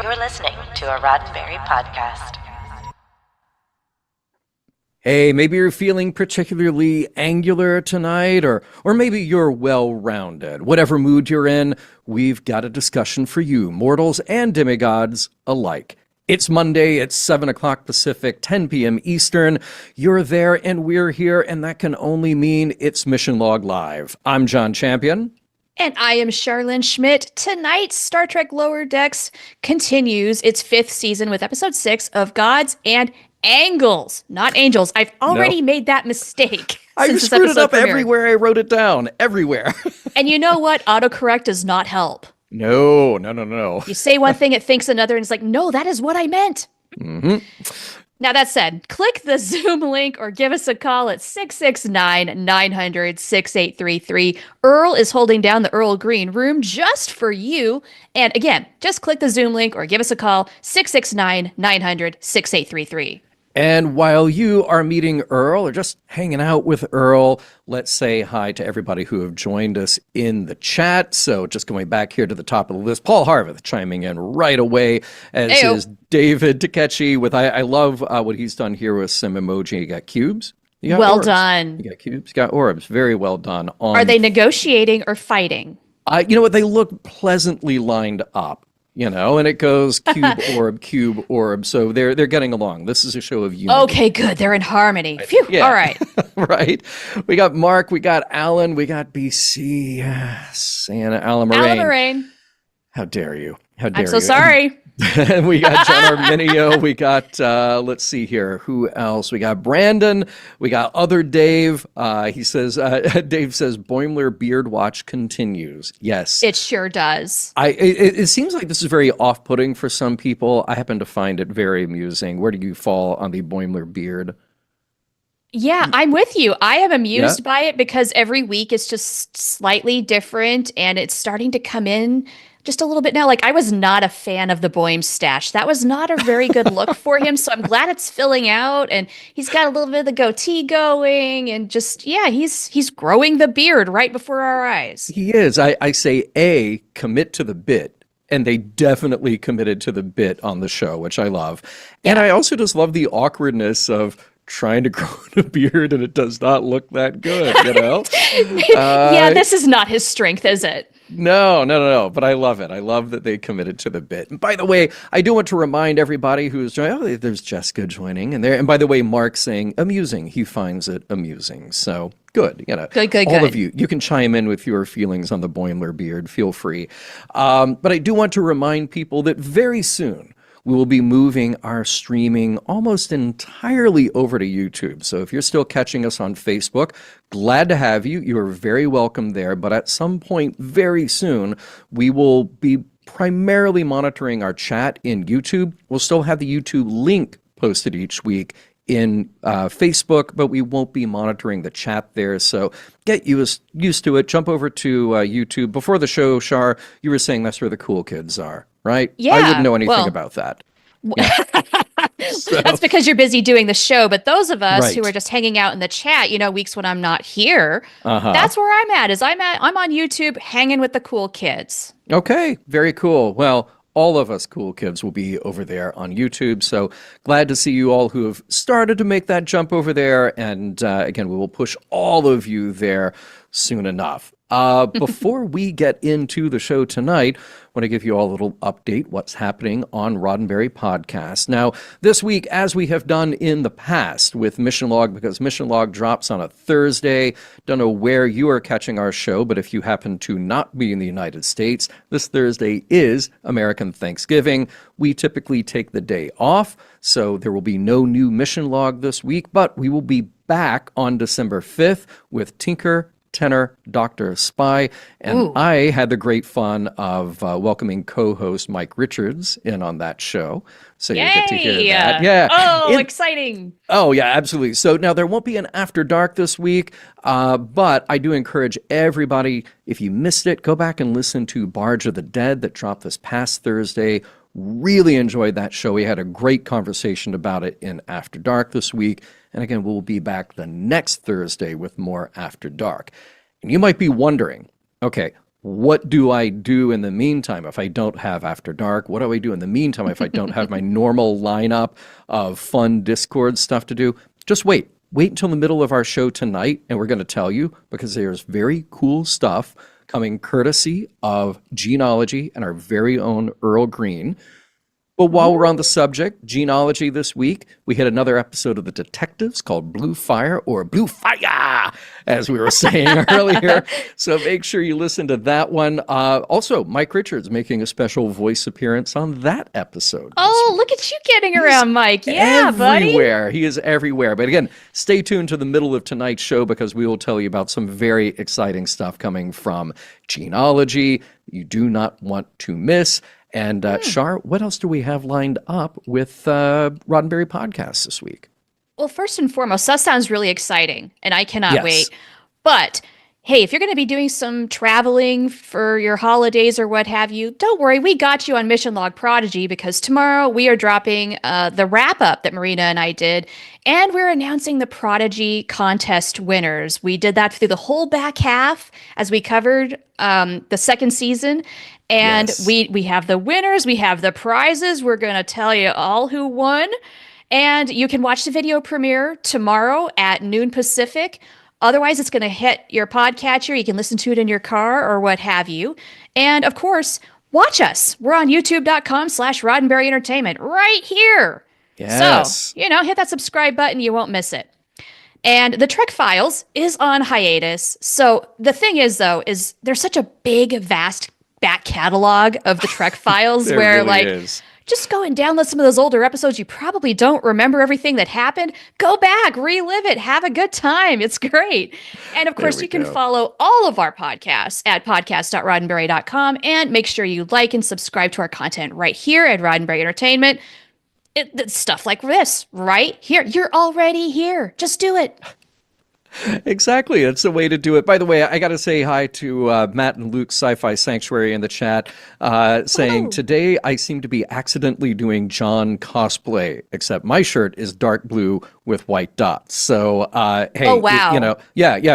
You're listening to a Roddenberry podcast. Hey, maybe you're feeling particularly angular tonight, or maybe you're well-rounded. Whatever mood you're in, we've got a discussion for you, mortals and demigods alike. It's Monday, it's 7 o'clock Pacific, 10 p.m. Eastern. You're there and we're here, and that can only mean it's Mission Log Live. I'm John Champion. And I am Charlene Schmidt. Tonight, Star Trek Lower Decks continues its fifth season with episode 6 of Gods and Angles, not Angels. I've already made that mistake. I screwed it up everywhere I wrote it down. Everywhere. And you know what? Autocorrect does not help. No. You say one thing, it thinks another, and it's like, no, that is what I meant. Mm-hmm. Now, that said, click the Zoom link or give us a call at 669-900-6833. Earl is holding down the Earl Green room just for you. And again, just click the Zoom link or give us a call, 669-900-6833. And while you are meeting Earl or just hanging out with Earl, let's say hi to everybody who have joined us in the chat. So just going back here to the top of the list, Paul Harveth chiming in right away, as is David Takechi with, I love what he's done here with some emoji. You got cubes. You got well orbs. Done. You got cubes. You got orbs. Very well done. Are they negotiating or fighting? You know what? They look pleasantly lined up. You know, and it goes cube, orb. So they're getting along. This is a show of unity. Okay, good. They're in harmony. Phew. Yeah. All right. Right. We got Mark. We got Alan. We got BC. Yes. And Alan Moraine. How dare you? How dare you? I'm so sorry. We got John Arminio. We got, let's see here. Who else? We got Brandon. We got other Dave. He says, Dave says, Boimler Beard Watch continues. Yes. It sure does. It seems like this is very off-putting for some people. I happen to find it very amusing. Where do you fall on the Boimler beard? Yeah, I'm with you. I am amused by it because every week it's just slightly different and it's starting to come in just a little bit now. Like, I was not a fan of the Boehm stash. That was not a very good look for him. So I'm glad it's filling out, and he's got a little bit of the goatee going, and just, he's growing the beard right before our eyes. He is. I say, commit to the bit. And they definitely committed to the bit on the show, which I love. Yeah. And I also just love the awkwardness of trying to grow a beard, and it does not look that good, you know? This is not his strength, is it? No. But I love it. I love that they committed to the bit. And by the way, I do want to remind everybody who's joining, there's Jessica joining in there. And by the way, Mark saying amusing. He finds it amusing. So good. You know, good. All of you can chime in with your feelings on the Boimler beard. Feel free. But I do want to remind people that very soon, we will be moving our streaming almost entirely over to YouTube. So if you're still catching us on Facebook, glad to have you. You are very welcome there. But at some point very soon, we will be primarily monitoring our chat in YouTube. We'll still have the YouTube link posted each week in Facebook, but we won't be monitoring the chat there. So get used to it. Jump over to YouTube. Before the show, Char, you were saying that's where the cool kids are, right? Yeah. I wouldn't know anything about that. Yeah. So. That's because you're busy doing the show. But those of us who are just hanging out in the chat, weeks when I'm not here, that's where I'm at. I'm on YouTube hanging with the cool kids. Okay, very cool. Well, all of us cool kids will be over there on YouTube. So glad to see you all who have started to make that jump over there. And again, we will push all of you there soon enough. Before we get into the show tonight, I want to give you all a little update what's happening on Roddenberry Podcast. Now, this week, as we have done in the past with Mission Log, because Mission Log drops on a Thursday, don't know where you are catching our show, but if you happen to not be in the United States, this Thursday is American Thanksgiving. We typically take the day off, so there will be no new Mission Log this week, but we will be back on December 5th with Tinker, Tenor, Dr. Spy, and I had the great fun of welcoming co-host Mike Richards in on that show. So you get to hear that. Yeah. Oh, exciting. Oh, yeah, absolutely. So now there won't be an After Dark this week, but I do encourage everybody, if you missed it, go back and listen to Barge of the Dead that dropped this past Thursday. Really enjoyed that show. We had a great conversation about it in After Dark this week. And again, we'll be back the next Thursday with more After Dark. And you might be wondering, okay, what do I do in the meantime if I don't have After Dark? What do I do in the meantime if I don't have my normal lineup of fun Discord stuff to do? Just wait. Wait until the middle of our show tonight, and we're going to tell you, because there's very cool stuff coming courtesy of Genealogy and our very own Earl Green. But while we're on the subject, Genealogy this week, we had another episode of The Detectives called Blue Fire, or Blue Fire, as we were saying earlier. So make sure you listen to that one. Also, Mike Richards making a special voice appearance on that episode. Oh, look at you getting around, Mike. Yeah, everywhere. buddy. He is everywhere. But again, stay tuned to the middle of tonight's show because we will tell you about some very exciting stuff coming from Genealogy you do not want to miss. And Shar, what else do we have lined up with Roddenberry Podcasts this week? Well, first and foremost, that sounds really exciting, and I cannot wait. But hey, if you're going to be doing some traveling for your holidays or what have you, don't worry, we got you on Mission Log Prodigy because tomorrow we are dropping the wrap-up that Marina and I did, and we're announcing the Prodigy contest winners. We did that through the whole back half as we covered the second season. And we have the winners, we have the prizes. We're going to tell you all who won. And you can watch the video premiere tomorrow at noon Pacific. Otherwise, it's going to hit your podcatcher. You can listen to it in your car or what have you. And of course, watch us. We're on youtube.com/Roddenberry Entertainment right here. Yes. So, hit that subscribe button. You won't miss it. And the Trek Files is on hiatus. So the thing is, though, is there's such a big, vast back catalog of the Trek Files where really is. Just go and download some of those older episodes. You probably don't remember everything that happened. Go back, relive it, have a good time. It's great. And of course, you can follow all of our podcasts at podcast.roddenberry.com and make sure you like and subscribe to our content right here at Roddenberry Entertainment. It's stuff like this right here. You're already here. Just do it. Exactly. That's the way to do it. By the way, I got to say hi to Matt and Luke's Sci-Fi Sanctuary in the chat, saying, today I seem to be accidentally doing John cosplay, except my shirt is dark blue with white dots. So, hey, oh, wow.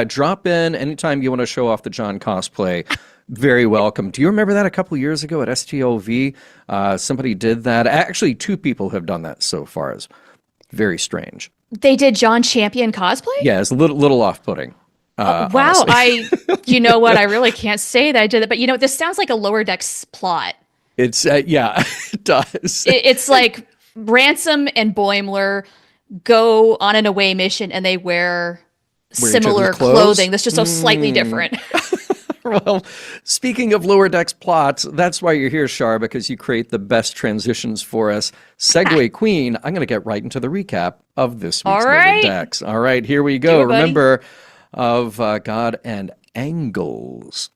Drop in anytime you want to show off the John cosplay. Very welcome. Do you remember that a couple of years ago at STLV? Somebody did that. Actually, two people have done that so far. It's very strange. They did John Champion cosplay? Yeah, it's a little off-putting. Wow, you know what? I really can't say that I did it, but this sounds like a Lower Decks plot. It's, it does. It's like Ransom and Boimler go on an away mission and they wear similar clothing that's just so slightly different. Well, speaking of Lower Decks plots, that's why you're here, Shar, because you create the best transitions for us. Segue Queen, I'm going to get right into the recap of this week's Lower Decks. All right, here we go. Remember of God and Angles.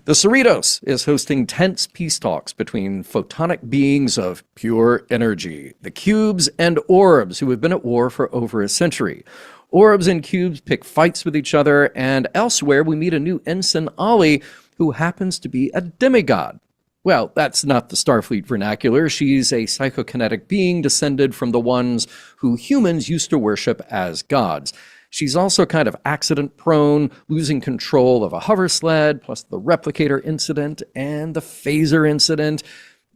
The Cerritos is hosting tense peace talks between photonic beings of pure energy, the Cubes and Orbs, who have been at war for over a century. Orbs and Cubes pick fights with each other, and elsewhere we meet a new ensign, Ollie, who happens to be a demigod. Well, that's not the Starfleet vernacular. She's a psychokinetic being descended from the ones who humans used to worship as gods. She's also kind of accident-prone, losing control of a hover sled, plus the replicator incident and the phaser incident.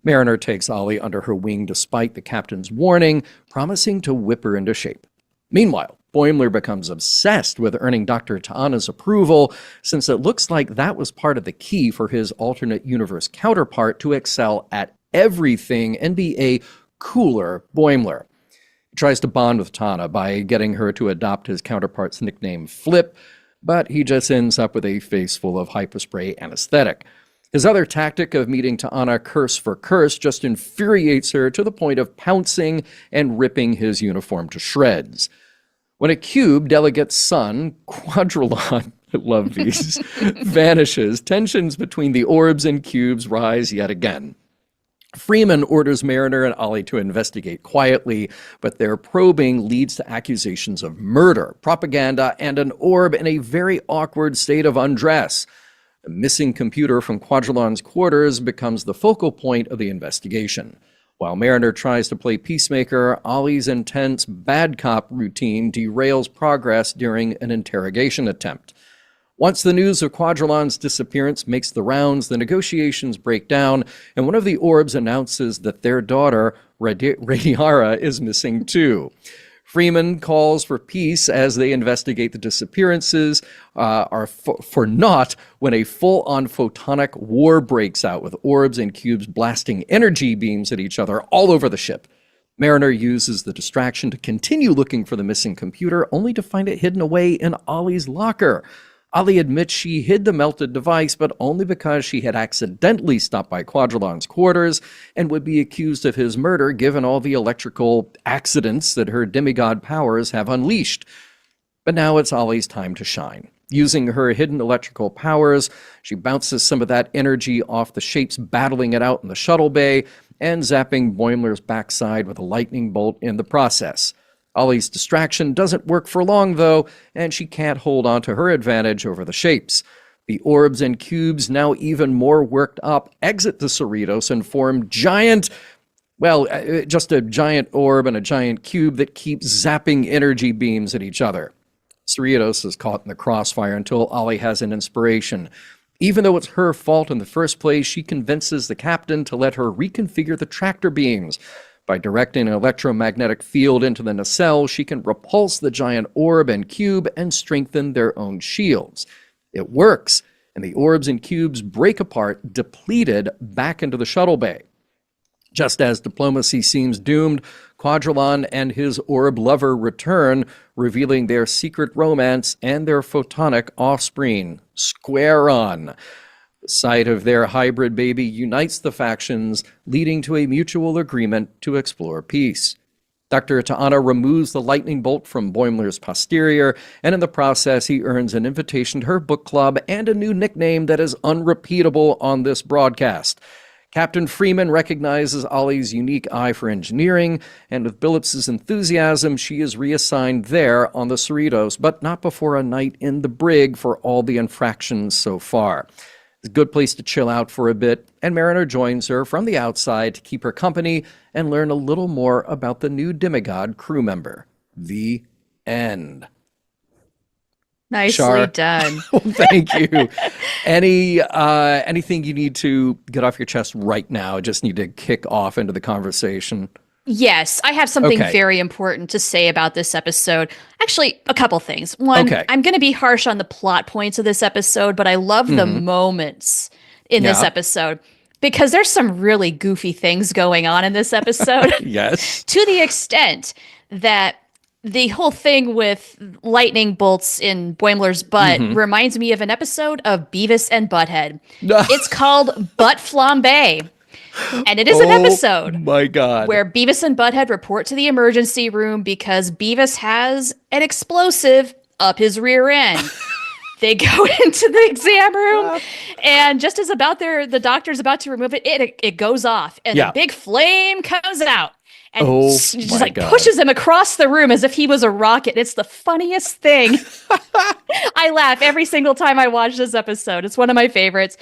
Mariner takes Ollie under her wing despite the captain's warning, promising to whip her into shape. Meanwhile, Boimler becomes obsessed with earning Dr. T'Ana's approval, since it looks like that was part of the key for his alternate universe counterpart to excel at everything and be a cooler Boimler. He tries to bond with T'Ana by getting her to adopt his counterpart's nickname Flip, but he just ends up with a face full of hypospray anesthetic. His other tactic of meeting T'Ana curse for curse just infuriates her to the point of pouncing and ripping his uniform to shreds. When a Cube delegate's son, Quadrilon, I love these, vanishes, tensions between the Orbs and Cubes rise yet again. Freeman orders Mariner and Ollie to investigate quietly, but their probing leads to accusations of murder, propaganda, and an Orb in a very awkward state of undress. A missing computer from Quadrilon's quarters becomes the focal point of the investigation. While Mariner tries to play peacemaker, Ollie's intense bad cop routine derails progress during an interrogation attempt. Once the news of Quadrilon's disappearance makes the rounds, the negotiations break down, and one of the orbs announces that their daughter, Radiara, is missing too. Freeman calls for peace as they investigate the disappearances are for naught when a full-on photonic war breaks out with orbs and cubes blasting energy beams at each other all over the ship. Mariner uses the distraction to continue looking for the missing computer, only to find it hidden away in Ollie's locker. Ollie admits she hid the melted device, but only because she had accidentally stopped by Quadrilon's quarters and would be accused of his murder given all the electrical accidents that her demigod powers have unleashed. But now it's Ollie's time to shine. Using her hidden electrical powers, she bounces some of that energy off the shapes battling it out in the shuttle bay and zapping Boimler's backside with a lightning bolt in the process. Ollie's distraction doesn't work for long, though, and she can't hold on to her advantage over the shapes. The orbs and cubes, now even more worked up, exit the Cerritos and form just a giant orb and a giant cube that keeps zapping energy beams at each other. Cerritos is caught in the crossfire until Ollie has an inspiration. Even though it's her fault in the first place, she convinces the captain to let her reconfigure the tractor beams. By directing an electromagnetic field into the nacelle, she can repulse the giant orb and cube and strengthen their own shields. It works, and the orbs and cubes break apart, depleted, back into the shuttle bay. Just as diplomacy seems doomed, Quadrilon and his orb lover return, revealing their secret romance and their photonic offspring, Square On. The sight of their hybrid baby unites the factions, leading to a mutual agreement to explore peace. Dr. Ta'ana removes the lightning bolt from Boimler's posterior, and in the process he earns an invitation to her book club and a new nickname that is unrepeatable on this broadcast. Captain Freeman recognizes Ollie's unique eye for engineering, and with Billips's enthusiasm, she is reassigned there on the Cerritos, but not before a night in the brig for all the infractions so far. It's a good place to chill out for a bit, and Mariner joins her from the outside to keep her company and learn a little more about the new demigod crew member. The end. Nicely done. Well, thank you. Anything you need to get off your chest right now? Just need to kick off into the conversation. Yes, I have something very important to say about this episode. Actually, a couple things. One, I'm going to be harsh on the plot points of this episode, but I love the moments in this episode because there's some really goofy things going on in this episode. Yes. To the extent that the whole thing with lightning bolts in Boimler's butt reminds me of an episode of Beavis and Butthead. It's called Butt Flambe. And it is an episode my God. where Beavis and Butthead report to the emergency room because Beavis has an explosive up his rear end. They go into the exam room, and just as the doctor's about to remove it, it goes off, and a big flame comes out. And just like pushes him across the room as if he was a rocket. It's the funniest thing. I laugh every single time I watch this episode. It's one of my favorites.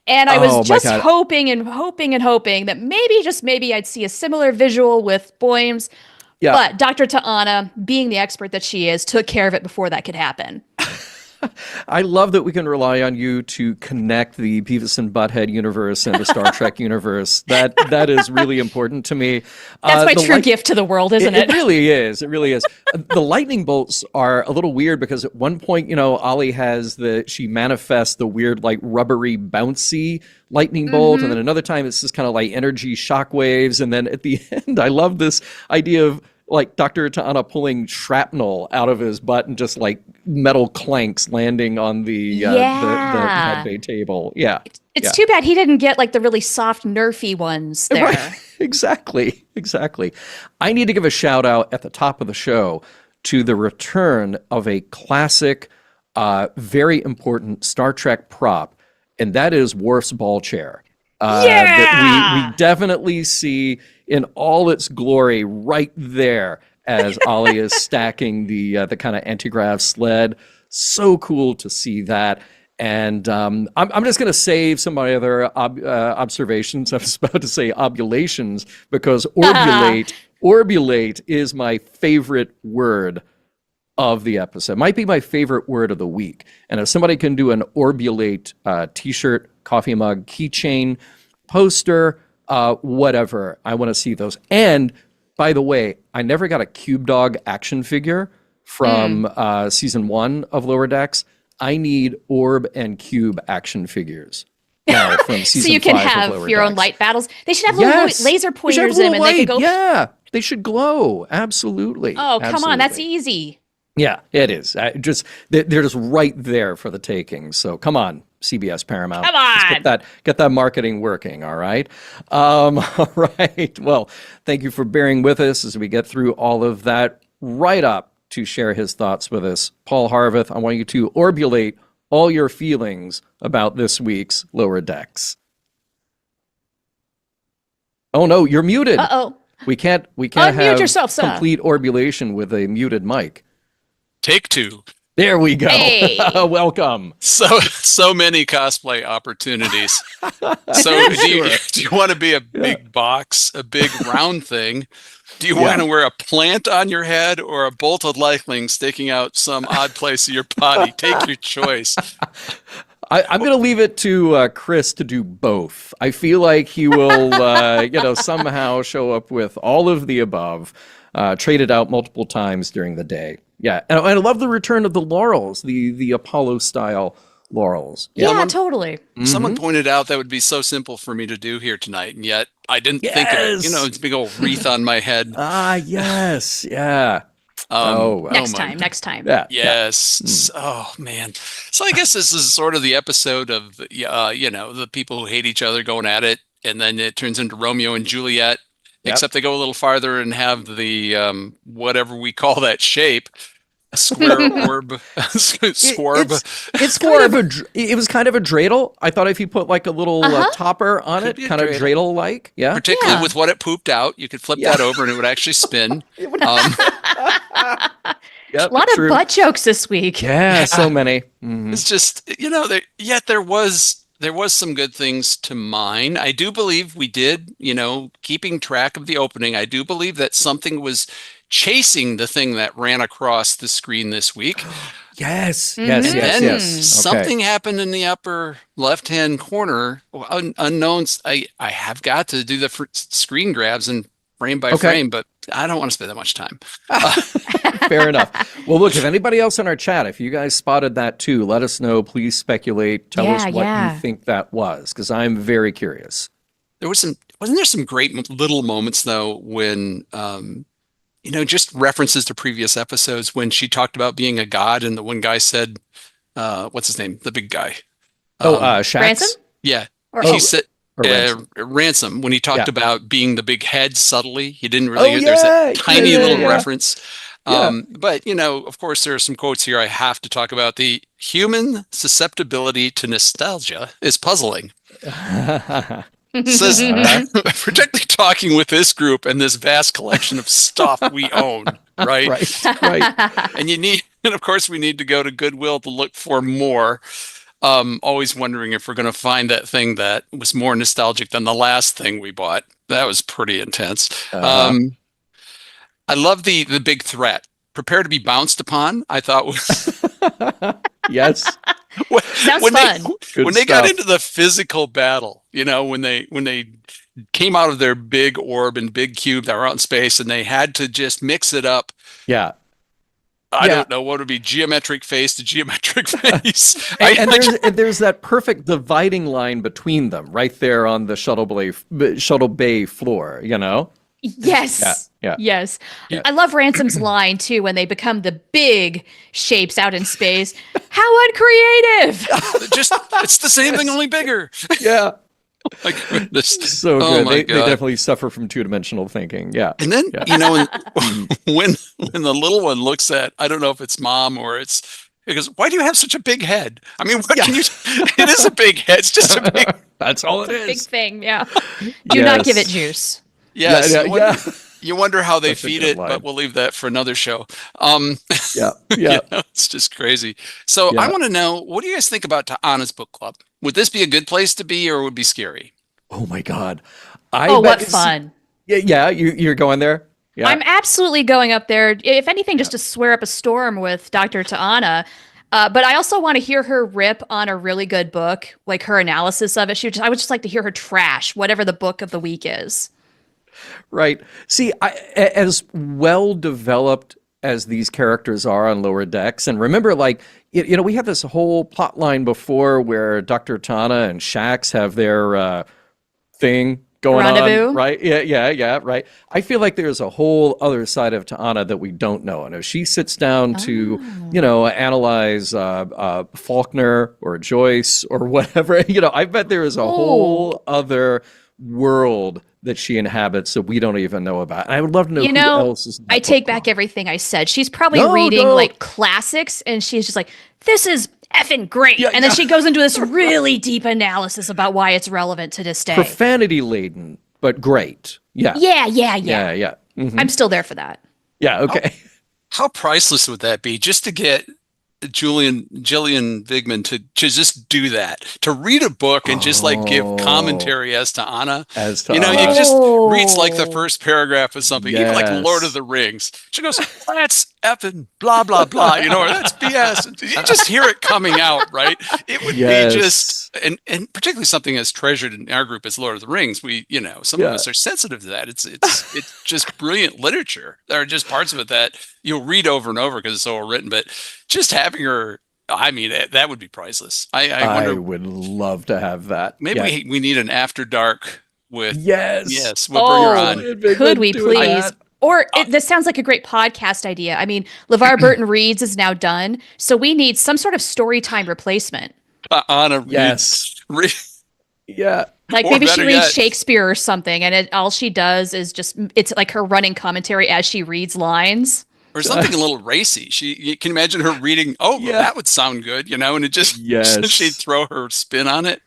And I was just hoping and hoping and hoping that maybe I'd see a similar visual with Boims. Yeah. But Dr. Ta'ana, being the expert that she is, took care of it before that could happen. I love that we can rely on you to connect the Beavis and Butthead universe and the Star Trek universe. That is really important to me. That's my true gift to the world, isn't it? It really is. It really is. The lightning bolts are a little weird because at one point, Ollie she manifests the weird, like rubbery, bouncy lightning bolt, and then another time it's just kind of like energy shockwaves, and then at the end, I love this idea of like Dr. Ta'ana pulling shrapnel out of his butt and just like metal clanks landing on the medbay table. Yeah. It's too bad he didn't get like the really soft nerfy ones there. Right. Exactly. I need to give a shout out at the top of the show to the return of a classic, very important Star Trek prop, and that is Worf's ball chair. That we definitely see in all its glory right there as Ollie is stacking the kind of anti-grav sled. So cool to see that. And I'm just going to save some of my other observations. I was about to say obulations because orbulate is my favorite word of the episode. Might be my favorite word of the week. And if somebody can do an Orbulate t-shirt, coffee mug, keychain, poster, whatever, I want to see those. And by the way, I never got a Cube Dog action figure from season 1 of Lower Decks. I need Orb and Cube action figures. Now from season so you can 5 of have Lower your own Decks. light battles. They should have little laser pointers in them, and they can go. Yeah, they should glow. Absolutely. Oh, come on, that's Absolutely. easy. Yeah, it is. They're just right there for the taking. So come on, CBS Paramount. Come Just on. get that marketing working. All right. All right. Well, thank you for bearing with us as we get through all of that. Right up to share his thoughts with us, Paul Harveth. I want you to orbulate all your feelings about this week's Lower Decks. Oh no, you're muted. Uh-oh. We can't Unmute have yourself, sir. complete orbulation with a muted mic. Take 2. There we go. Hey. Welcome. So many cosplay opportunities. So do you want to be a big box, a big round thing? Do you want to wear a plant on your head or a bolt of lightning sticking out some odd place of your body? Take your choice. I'm going to leave it to Chris to do both. I feel like he will, somehow show up with all of the above, traded out multiple times during the day. Yeah, and I love the return of the laurels, the Apollo-style laurels. Yeah, totally. Someone pointed out that would be so simple for me to do here tonight, and yet I didn't think of it. It's a big old wreath on my head. Ah, yes, yeah. Next time. Yeah. Yes. Oh man. So I guess this is sort of the episode of the people who hate each other going at it, and then it turns into Romeo and Juliet. Yep. Except they go a little farther and have the whatever we call that shape, square orb, squarb. It's kind of it was kind of a dreidel. I thought if you put like a little topper on Could it, be a kind of dreidel-like. Yeah. Particularly with what it pooped out, you could flip that over and it would actually spin. Yep, A lot of butt jokes this week. Yeah, so many. Mhm. It's just there was some good things to mine. I do believe we did, keeping track of the opening. I do believe that something was chasing the thing that ran across the screen this week. Yes. And then Okay. something happened in the upper left-hand corner. Unknowns. I have got to do the screen grabs and frame by frame, but I don't want to spend that much time. Fair enough. Well, look, if anybody else in our chat, if you guys spotted that too, let us know. Please speculate. Tell us what you think that was, because I'm very curious. Wasn't there some great little moments though when just references to previous episodes when she talked about being a god and the one guy said, what's his name? The big guy. Shax? Ransom? Yeah. Or He said Ransom. Ransom, when he talked about being the big head subtly, he didn't really, Oh, there's that yeah, tiny yeah, little yeah. reference. But of course there are some quotes here I have to talk about. The human susceptibility to nostalgia is puzzling. Says, particularly talking with this group and this vast collection of stuff we own, right? Right. And of course we need to go to Goodwill to look for more. Always wondering if we're going to find that thing that was more nostalgic than the last thing we bought. That was pretty intense. I love the big threat. Prepare to be bounced upon. I thought was Yes. Sounds fun. When they got into the physical battle, when they came out of their big orb and big cube that were out in space, and they had to just mix it up. Yeah. I don't know what would be geometric face to geometric face. And there's that perfect dividing line between them right there on the shuttle bay floor, Yes. Yeah. Yes. I love Ransom's line too when they become the big shapes out in space. How uncreative. It's the same thing, only bigger. Yeah. My goodness. So good. My They God. definitely suffer from two-dimensional thinking. Yeah. And then, when the little one looks at, I don't know if it's mom or he goes, why do you have such a big head? I mean, what can you, it is a big head. It's just a big, That's all it Big is. thing. Yeah. Do not give it juice. yes. Yeah. You wonder how they That's a feed good it, line. but we'll leave that for another show. Yeah. It's just crazy. So I want to know, what do you guys think about Ta'ana's book club? Would this be a good place to be, or would it be scary? Oh my God. What fun. Yeah. You're going there. Yeah. I'm absolutely going up there. If anything, just to swear up a storm with Dr. Ta'ana. But I also want to hear her rip on a really good book, like her analysis of it. I would just like to hear her trash whatever the book of the week is. Right. See, as well developed as these characters are on Lower Decks, and remember, like, we had this whole plot line before where Dr. Tana and Shax have their thing going Rendezvous. on, right? Yeah, right. I feel like there's a whole other side of Ta'ana that we don't know. And if she sits down to, analyze Faulkner or Joyce or whatever, I bet there is a whole other world that she inhabits that we don't even know about. And I would love to know who else is. I take back everything I said. She's probably reading like classics, and she's just like, "This is effing great," and then she goes into this really deep analysis about why it's relevant to this day. Profanity laden, but great. Yeah. Yeah. Mm-hmm. I'm still there for that. Yeah. Okay. How priceless would that be just to get Gillian Vigman to just do that, to read a book and just like give commentary as to Anna. You just reads like the first paragraph of something, even like Lord of the Rings. She goes, "That's effing blah blah blah," or "That's BS." You just hear it coming out, right? It would be just, and particularly something as treasured in our group as Lord of the Rings. We, some of us are sensitive to that. It's just brilliant literature. There are just parts of it that you'll read over and over because it's so well written, but just having her, I mean, that would be priceless. I wonder, would love to have that. Maybe we need an After Dark with yes. We'll bring her on. Could we please? Or this sounds like a great podcast idea. I mean, LeVar Burton Reads is now done, so we need some sort of story time replacement. Anna yeah. Like maybe she reads Shakespeare or something, and all she does is it's like her running commentary as she reads lines. Or something a little racy. You can imagine her reading, that would sound good, and it just, she'd throw her spin on it.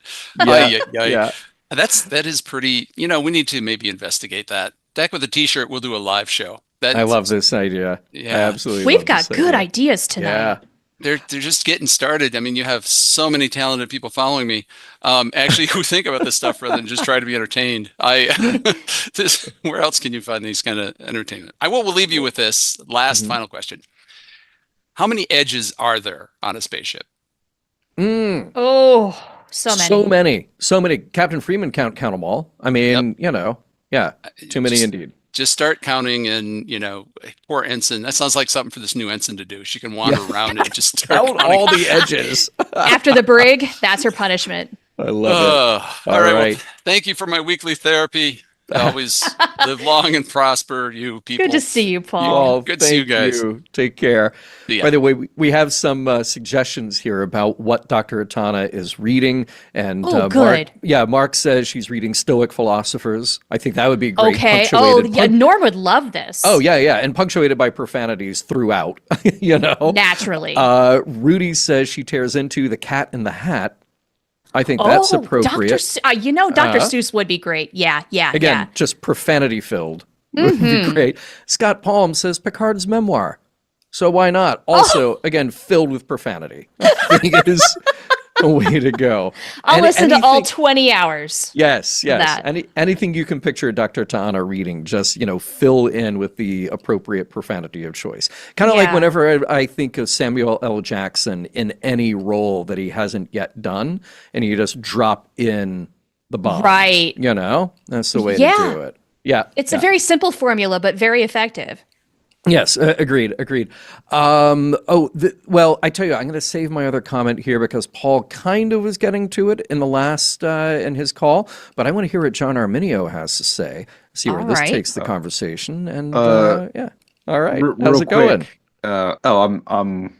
Yeah. That is pretty, we need to maybe investigate that. Deck with a t-shirt, we'll do a live show. I love this idea. Yeah. Absolutely. We've got good ideas tonight. Yeah. They're just getting started. I mean, you have so many talented people following me, actually, who think about this stuff rather than just try to be entertained. Where else can you find these kind of entertainment? We'll leave you with this last final question. How many edges are there on a spaceship? Oh, so many. So many. Captain Freeman can't count them all. I mean, too many indeed. Just start counting, and poor ensign. That sounds like something for this new ensign to do. She can wander around and just start count all the edges. After the brig, that's her punishment. I love it. All right. Well, thank you for my weekly therapy. Always live long and prosper, you people. Good to see you, Paul. Good to see you guys. Take care. Yeah. By the way, we have some suggestions here about what Dr. Atana is reading. And good. Mark says she's reading Stoic philosophers. I think that would be great. Okay. Norm would love this. Oh, yeah. And punctuated by profanities throughout, Naturally. Rudy says she tears into The Cat in the Hat. I think that's appropriate. Dr. Seuss would be great. Yeah. Again, just profanity filled would be great. Scott Palm says Picard's memoir. So why not? Also, again, filled with profanity. I think it is a way to go. I'll listen to all 20 hours. Yes. Anything you can picture Dr. Ta'ana reading, just, fill in with the appropriate profanity of choice. Kind of like whenever I think of Samuel L. Jackson in any role that he hasn't yet done, and you just drop in the bomb. Right. That's the way to do it. Yeah. It's a very simple formula, but very effective. Yes, agreed. Well, I tell you, I'm going to save my other comment here because Paul kind of was getting to it in the last, in his call, but I want to hear what John Arminio has to say, see where this takes the conversation, and all right, how's it going? I'm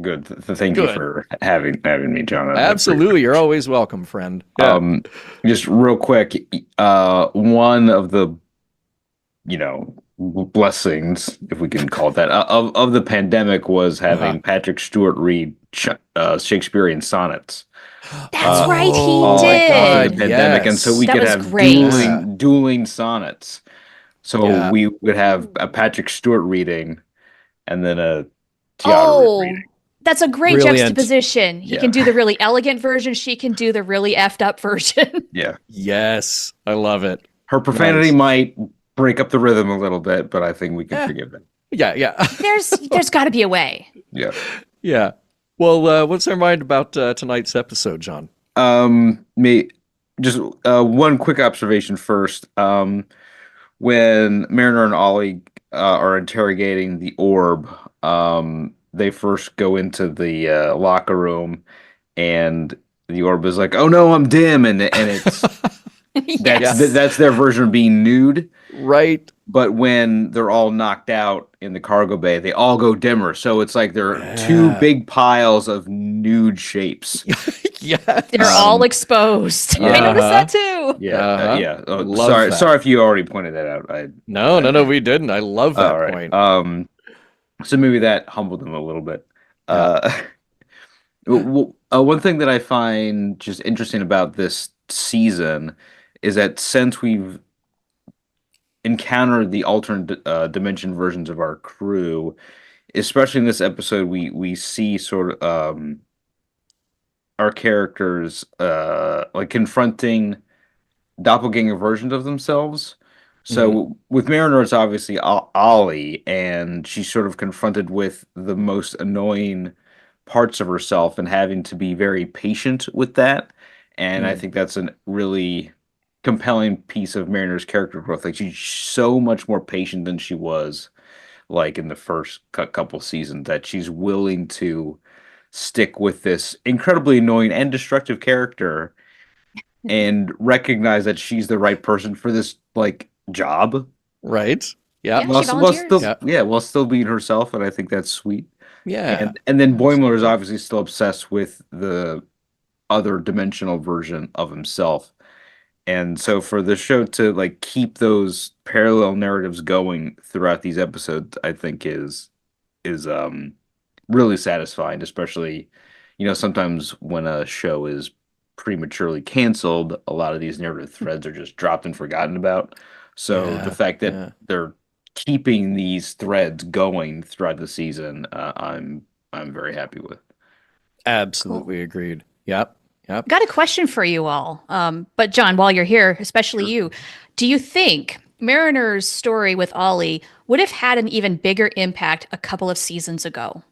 good. Thank you for having me, John. Absolutely, you're always welcome, friend. Yeah. Just real quick, one of the, blessings, if we can call it that, of the pandemic was having Patrick Stewart read Shakespearean sonnets. That's right, he did. The pandemic, and so we could have dueling sonnets. So we would have a Patrick Stewart reading, and then a Tiara reading. That's a great juxtaposition. He can do the really elegant version. She can do the really effed up version. Yeah. Yes, I love it. Her profanity might break up the rhythm a little bit, but I think we can forgive it. Yeah. There's got to be a way. Yeah. Yeah. Well, what's our mind about tonight's episode, John? Just one quick observation first. When Mariner and Ollie are interrogating the orb, they first go into the locker room, and the orb is like, "Oh no, I'm dim," and it's that's their version of being nude, right? But when they're all knocked out in the cargo bay, they all go dimmer. So it's like there are two big piles of nude shapes. Yeah, they're all exposed. I noticed that too. Yeah. Sorry if you already pointed that out. No, we didn't. I love that point. So maybe that humbled them a little bit. One thing that I find just interesting about this season is that since we've encountered the alternate dimension versions of our crew, especially in this episode, we see sort of our characters like confronting doppelganger versions of themselves. So with Mariner, it's obviously Ollie, and she's sort of confronted with the most annoying parts of herself and having to be very patient with that. And I think that's a really compelling piece of Mariner's character growth. Like, she's so much more patient than she was like in the first couple seasons, that she's willing to stick with this incredibly annoying and destructive character and recognize that she's the right person for this like job. Right. Yeah. While still being herself, and I think that's sweet. Yeah. And then Boimler is obviously still obsessed with the other dimensional version of himself. And so for the show to like keep those parallel narratives going throughout these episodes, I think is really satisfying, especially, sometimes when a show is prematurely canceled, a lot of these narrative threads are just dropped and forgotten about. So the fact that they're keeping these threads going throughout the season, I'm very happy with. Absolutely agreed. Yep. Got a question for you all. But John, while you're here, especially you, do you think Mariner's story with Ollie would have had an even bigger impact a couple of seasons ago?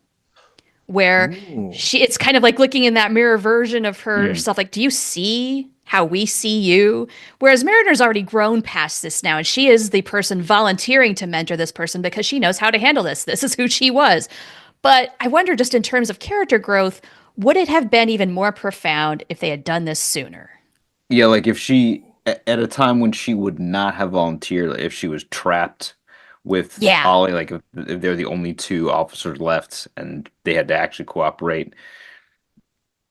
Where it's kind of like looking in that mirror version of herself, like, do you see how we see you? Whereas Mariner's already grown past this now, and she is the person volunteering to mentor this person because she knows how to handle this. This is who she was. But I wonder, just in terms of character growth, would it have been even more profound if they had done this sooner? Yeah, like if she, at a time when she would not have volunteered, if she was trapped with Ollie, like if they're the only two officers left and they had to actually cooperate.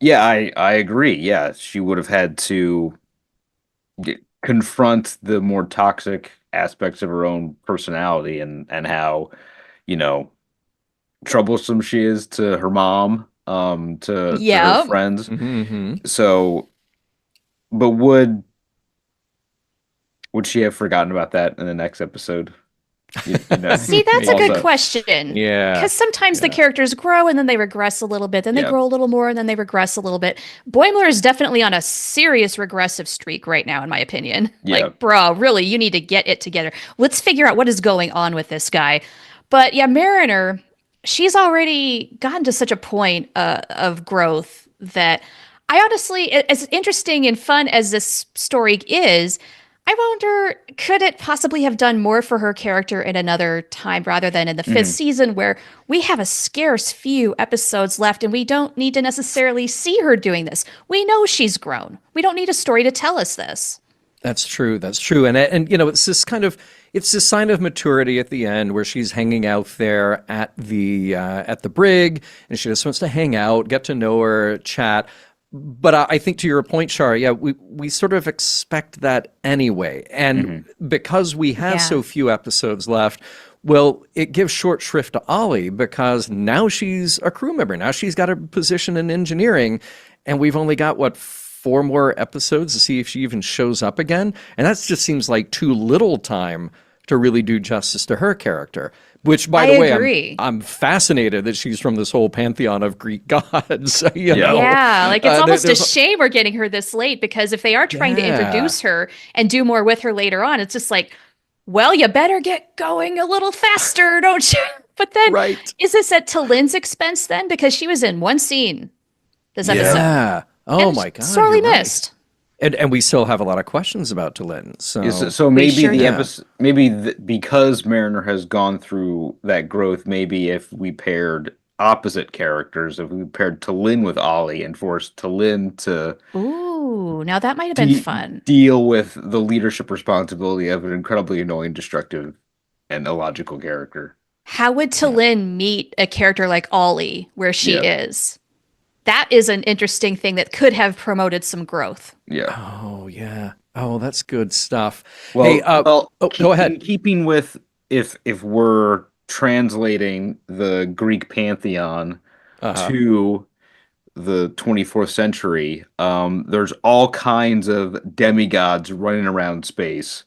Yeah, I agree. Yeah, she would have had to confront the more toxic aspects of her own personality and how, troublesome she is to her mom. To her friends. So, but would she have forgotten about that in the next episode? See, that's a good question. Yeah. Because sometimes the characters grow and then they regress a little bit, then they grow a little more and then they regress a little bit. Boimler is definitely on a serious regressive streak right now, in my opinion. Like, bro, really, you need to get it together. Let's figure out what is going on with this guy. But yeah, Mariner, she's already gotten to such a point of growth that I honestly, as interesting and fun as this story is, I wonder, could it possibly have done more for her character in another time rather than in the fifth season, where we have a scarce few episodes left and we don't need to necessarily see her doing this. We know she's grown. We don't need a story to tell us this. That's true. And it's this kind of, it's this sign of maturity at the end where she's hanging out there at the brig, and she just wants to hang out, get to know her, chat. But I think to your point, Shar, we sort of expect that anyway. And because we have so few episodes left, well, it gives short shrift to Ollie because now she's a crew member. Now she's got a position in engineering, and we've only got, 4 more episodes to see if she even shows up again. And that just seems like too little time to really do justice to her character. Which, by the way, I'm fascinated that she's from this whole pantheon of Greek gods. You know? Yeah, like it's almost a shame we're getting her this late, because if they are trying to introduce her and do more with her later on, it's just like, well, you better get going a little faster, don't you? But then, Right. is this at Talin's expense then? Because she was in one scene this episode. Yeah. Oh And my God. sorely you're right. missed. And we still have a lot of questions about Talin. So, So maybe sure the do. episode, because Mariner has gone through that growth, maybe if we paired opposite characters, if we paired Talin with Ollie and forced Talin to Ooh, now that might have been fun. deal with the leadership responsibility of an incredibly annoying, destructive, and illogical character. How would Talin meet a character like Ollie where she is? That is an interesting thing that could have promoted some growth. Yeah. oh yeah. Oh, that's good stuff. Well, Hey, go ahead. In keeping with if we're translating the Greek pantheon to the 24th century, there's all kinds of demigods running around space.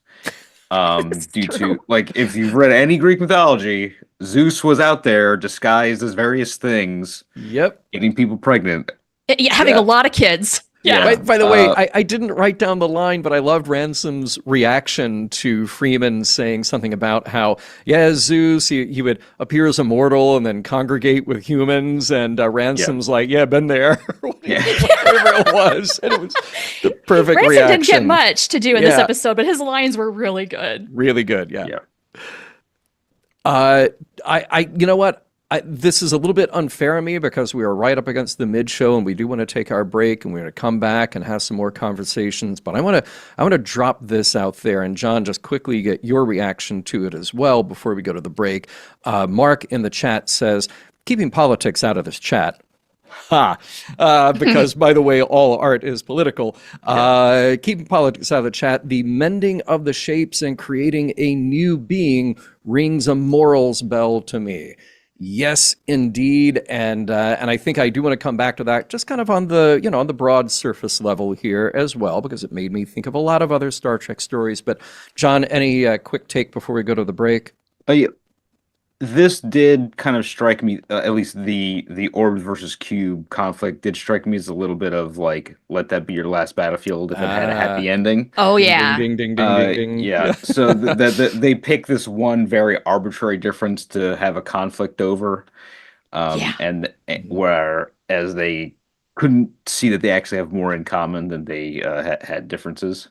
Due to, like, if you've read any Greek mythology, Zeus was out there disguised as various things, Yep. getting people pregnant. Yeah, having a lot of kids. Yeah. By the way, I didn't write down the line, but I loved Ransom's reaction to Freeman saying something about how, Zeus, he would appear as a mortal and then congregate with humans. And Ransom's like, been there. Whatever it was. And it was the perfect Ransom reaction. didn't get much to do in this episode, but his lines were really good. Really good, yeah. You know what? This is a little bit unfair of me because we are right up against the mid-show, and we do want to take our break, and we're going to come back and have some more conversations. But I want to drop this out there, and John, just quickly get your reaction to it as well before we go to the break. Mark in the chat says, keeping politics out of this chat. Because, by the way, all art is political. Keeping politics out of the chat, the mending of the shapes and creating a new being rings a morals bell to me. Yes, indeed, and I think I do want to come back to that, just kind of on the on the broad surface level here as well, because it made me think of a lot of other Star Trek stories. But John, any quick take before we go to the break? This did kind of strike me, at least the Orb versus Cube conflict did strike me as a little bit of like, let that be your last battlefield if it had a happy ending. Oh, yeah. Ding, ding, ding, ding, ding. Yeah. So they pick this one very arbitrary difference to have a conflict over. And whereas they couldn't see that they actually have more in common than they had differences.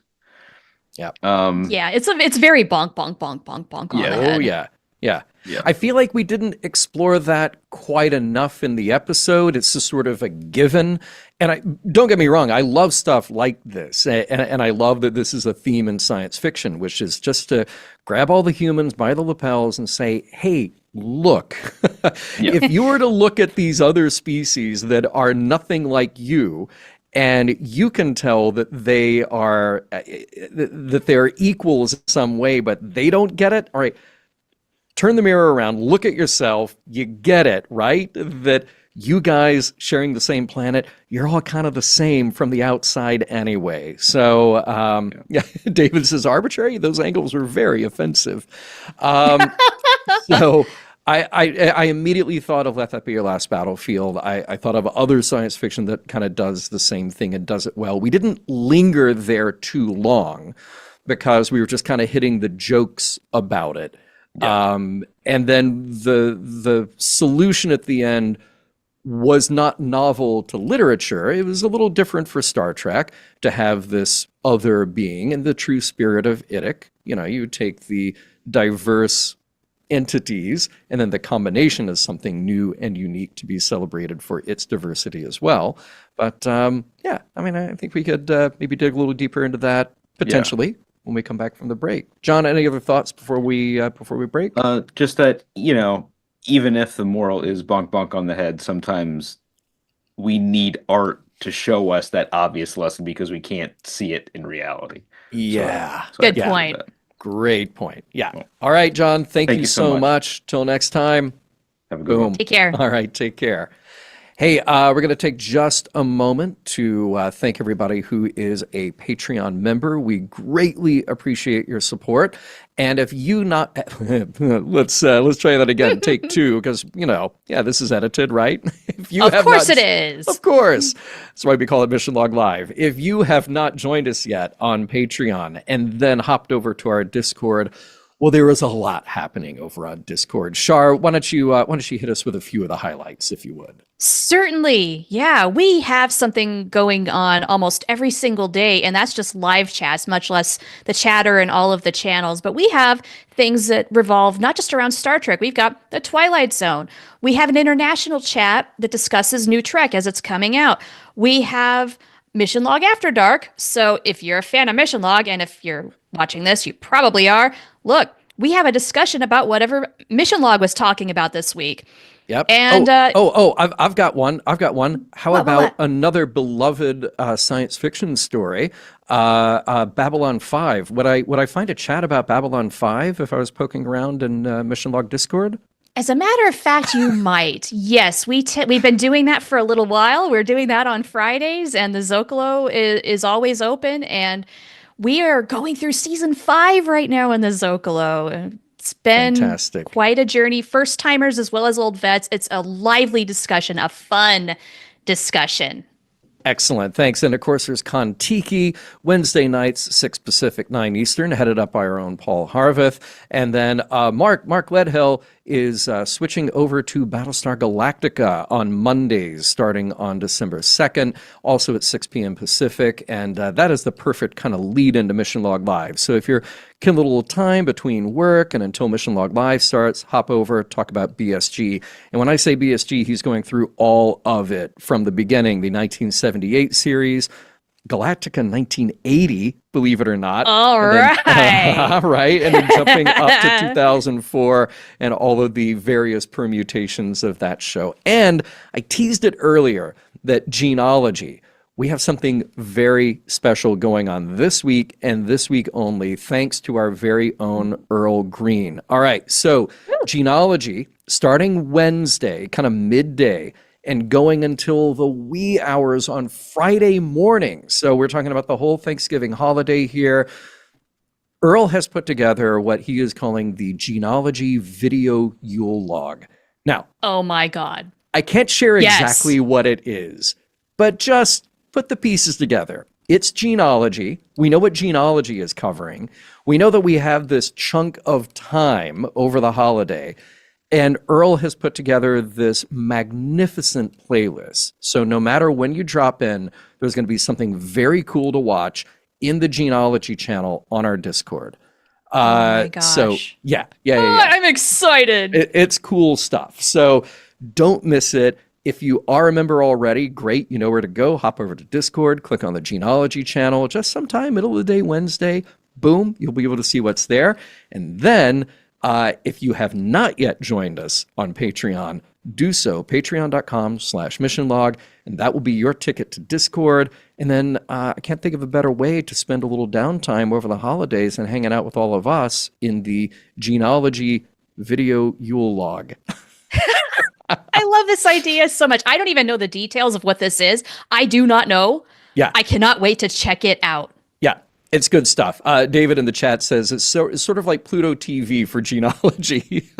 Yeah. It's very bonk, bonk, bonk, bonk, bonk on the head. Oh, yeah. I feel like we didn't explore that quite enough in the episode. It's just sort of a given. And don't get me wrong, I love stuff like this. And I love that this is a theme in science fiction, which is just to grab all the humans by the lapels and say, hey, look, if you were to look at these other species that are nothing like you, and you can tell that they're equals in some way, but they don't get it. All right. Turn the mirror around, look at yourself, you get it, right? That you guys sharing the same planet, you're all kind of the same from the outside anyway. So, David says, arbitrary? Those angles were very offensive. So I immediately thought of Let That Be Your Last Battlefield. I thought of other science fiction that kind of does the same thing and does it well. We didn't linger there too long because we were just kind of hitting the jokes about it. And then the solution at the end was not novel to literature. It was a little different for Star Trek to have this other being in the true spirit of Idic. You take the diverse entities and then the combination is something new and unique to be celebrated for its diversity as well. But I think we could maybe dig a little deeper into that potentially. When we come back from the break. John, any other thoughts before we break? Just that, even if the moral is bonk bonk on the head, sometimes we need art to show us that obvious lesson because we can't see it in reality. Yeah. Good point. Great point. Yeah. All right, John, thank you so much. Till next time. Have a good one. Take care. All right, take care. Hey, we're going to take just a moment to thank everybody who is a Patreon member. We greatly appreciate your support. And if you not, let's try that again. Take two, because this is edited, right? If you of course it is. Of course. That's why we call it Mission Log Live. If you have not joined us yet on Patreon and then hopped over to our Discord, Well, there is a lot happening over on Discord. Shar, why don't you hit us with a few of the highlights, if you would? Certainly. Yeah, we have something going on almost every single day, and that's just live chats, much less the chatter and all of the channels. But we have things that revolve not just around Star Trek. We've got the Twilight Zone. We have an international chat that discusses new Trek as it's coming out. We have Mission Log After Dark. So if you're a fan of Mission Log, and if you're watching this, you probably are. Look, we have a discussion about whatever Mission Log was talking about this week. Yep. And I've got one. How what, about what? another beloved science fiction story, Babylon 5? Would I find a chat about Babylon 5 if I was poking around in Mission Log Discord? As a matter of fact, you might. Yes, we've been doing that for a little while. We're doing that on Fridays, and the Zocalo is always open. And we are going through season 5 right now in the Zocalo. It's been Fantastic. quite a journey. First timers as well as old vets. It's a lively discussion, a fun discussion. Excellent. Thanks. And of course, there's Kon-Tiki, Wednesday nights, 6 Pacific, 9 Eastern, headed up by our own Paul Harveth. And then Mark Ledhill is switching over to Battlestar Galactica on Mondays, starting on December 2nd, also at 6 p.m. Pacific. And that is the perfect kind of lead into Mission Log Live. So if you're killing a little time between work and until Mission Log Live starts, hop over, talk about BSG. And when I say BSG, he's going through all of it from the beginning, the 1978 series, Galactica 1980, believe it or not. All right. Right. And then jumping up to 2004 and all of the various permutations of that show. And I teased it earlier that genealogy, we have something very special going on this week and this week only, thanks to our very own Earl Green. All right. So genealogy starting Wednesday, kind of midday, and going until the wee hours on Friday morning. So we're talking about the whole Thanksgiving holiday here. Earl has put together what he is calling the Genealogy Video Yule Log. Now, Oh my God. I can't share Yes. exactly what it is, but just put the pieces together. It's genealogy. We know what genealogy is covering. We know that we have this chunk of time over the holiday. And Earl has put together this magnificent playlist. So no matter when you drop in, there's going to be something very cool to watch in the genealogy channel on our Discord. Oh my So gosh. yeah. I'm excited. It's cool stuff. So don't miss it. If you are a member already, great. You know where to go. Hop over to Discord, click on the genealogy channel. Just sometime middle of the day, Wednesday, boom, you'll be able to see what's there. And then if you have not yet joined us on Patreon, do so, patreon.com/missionlog, and that will be your ticket to Discord. And then I can't think of a better way to spend a little downtime over the holidays and hanging out with all of us in the genealogy video Yule log. I love this idea so much. I don't even know the details of what this is. I do not know. Yeah. I cannot wait to check it out. Yeah, it's good stuff. David in the chat says it's sort of like Pluto TV for genealogy.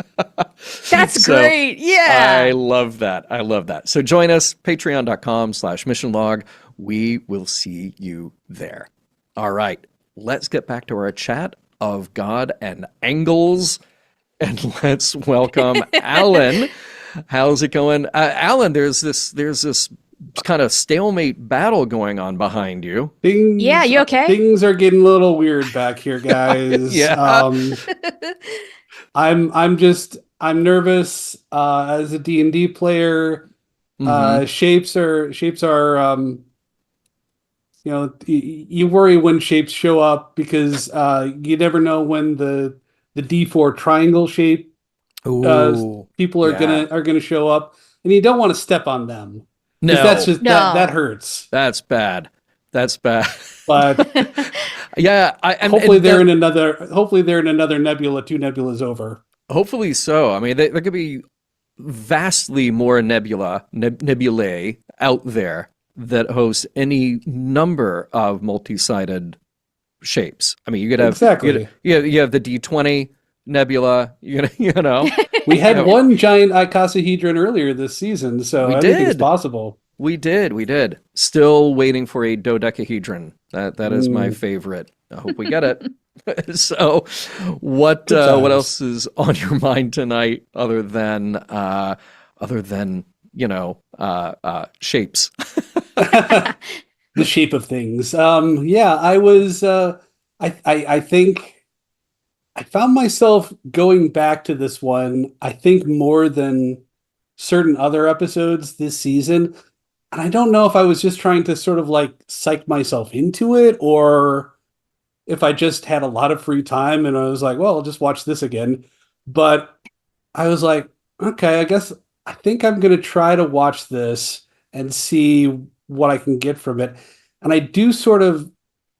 That's So, great. Yeah. I love that. I love that. So join us, patreon.com/missionlog. We will see you there. All right, let's get back to our chat of God and angles. And let's welcome Alan. How's it going? Alan, there's this kind of stalemate battle going on behind you. Things, Yeah, you okay? Things are getting a little weird back here, guys. Yeah. I'm nervous as a D&D player. Shapes are you worry when shapes show up because you never know when the D4 triangle shape people are gonna show up, and you don't want to step on them. No, That's just No. that hurts. that's bad. That's bad. But Yeah, hopefully they're in another nebula. 2 nebulas over. Hopefully so. I mean, there could be vastly more nebulae out there that host any number of multi-sided shapes. I mean, you could have Exactly. you have the D20 nebula. You know, We had one giant icosahedron earlier this season, so We anything's did. possible. we did. Still waiting for a dodecahedron. That is my favorite. I hope we get it. So, what Good times. else is on your mind tonight, other than shapes? The shape of things. Yeah, I was. I think I found myself going back to this one. I think more than certain other episodes this season, and I don't know if I was just trying to sort of like psych myself into it, or if I just had a lot of free time and I was like, well, I'll just watch this again. But I was like, okay, I think I'm going to try to watch this and see what I can get from it. And I do sort of,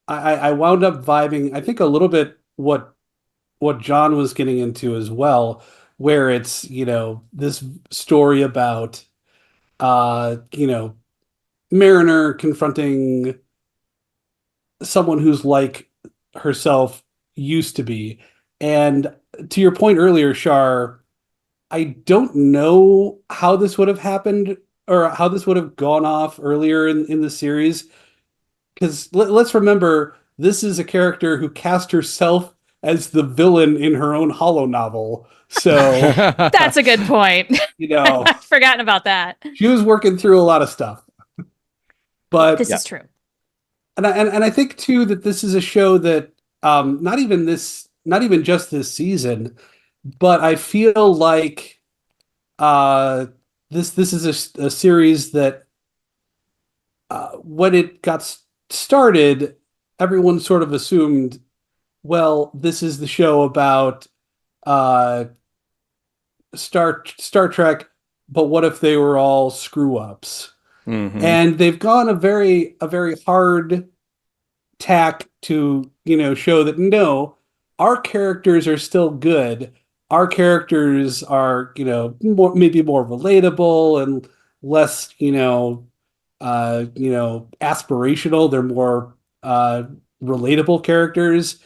I wound up vibing, I think a little bit what John was getting into as well, where it's, this story about, Mariner confronting someone who's like herself used to be. And to your point earlier, Shar, I don't know how this would have happened or how this would have gone off earlier in the series. Because let's remember, this is a character who cast herself as the villain in her own Hollow novel. So, That's a good point. I've forgotten about that. She was working through a lot of stuff. But this is true. And I think too that this is a show that not even just this season, but I feel like this is a series that when it got started, everyone sort of assumed, well, this is the show about Star Trek, but what if they were all screw ups? Mm-hmm. And they've gone a very hard tack to show that no, our characters are still good. Our characters are maybe more relatable and less aspirational. They're more relatable characters,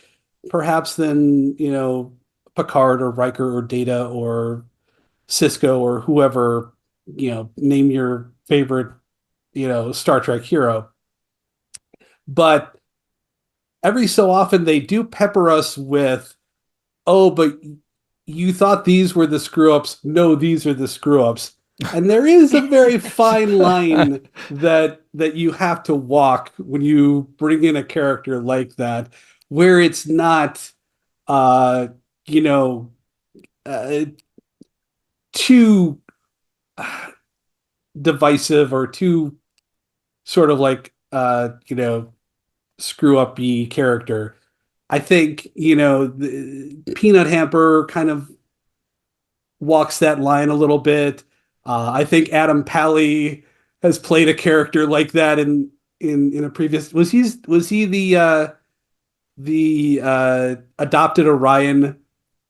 perhaps than Picard or Riker or Data or Cisco or whoever, name your favorite Star Trek hero. But every so often they do pepper us with, oh, but you thought these were the screw ups. No, these are the screw ups. And there is a very fine line that you have to walk when you bring in a character like that, where it's not, too divisive or too sort of like, screw up-y character. I think, the Peanut Hamper kind of walks that line a little bit. I think Adam Pally has played a character like that in a previous. Was he the adopted Orion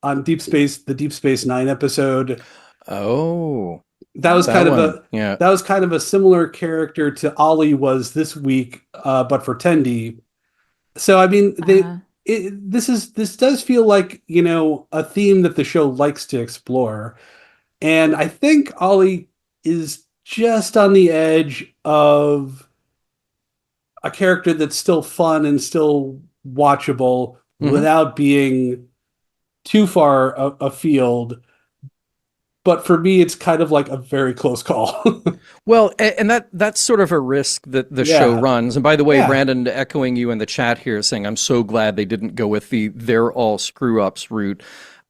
on the Deep Space Nine episode? Oh, that was kind of a similar character to Ollie was this week, but for Tendi. So I mean, this does feel like a theme that the show likes to explore, and I think Ollie is just on the edge of a character that's still fun and still watchable without being too far afield. But for me, it's kind of like a very close call. Well, and that's sort of a risk that the show runs. And by the way, Brandon, echoing you in the chat here, saying, I'm so glad they didn't go with the they're all screw-ups route.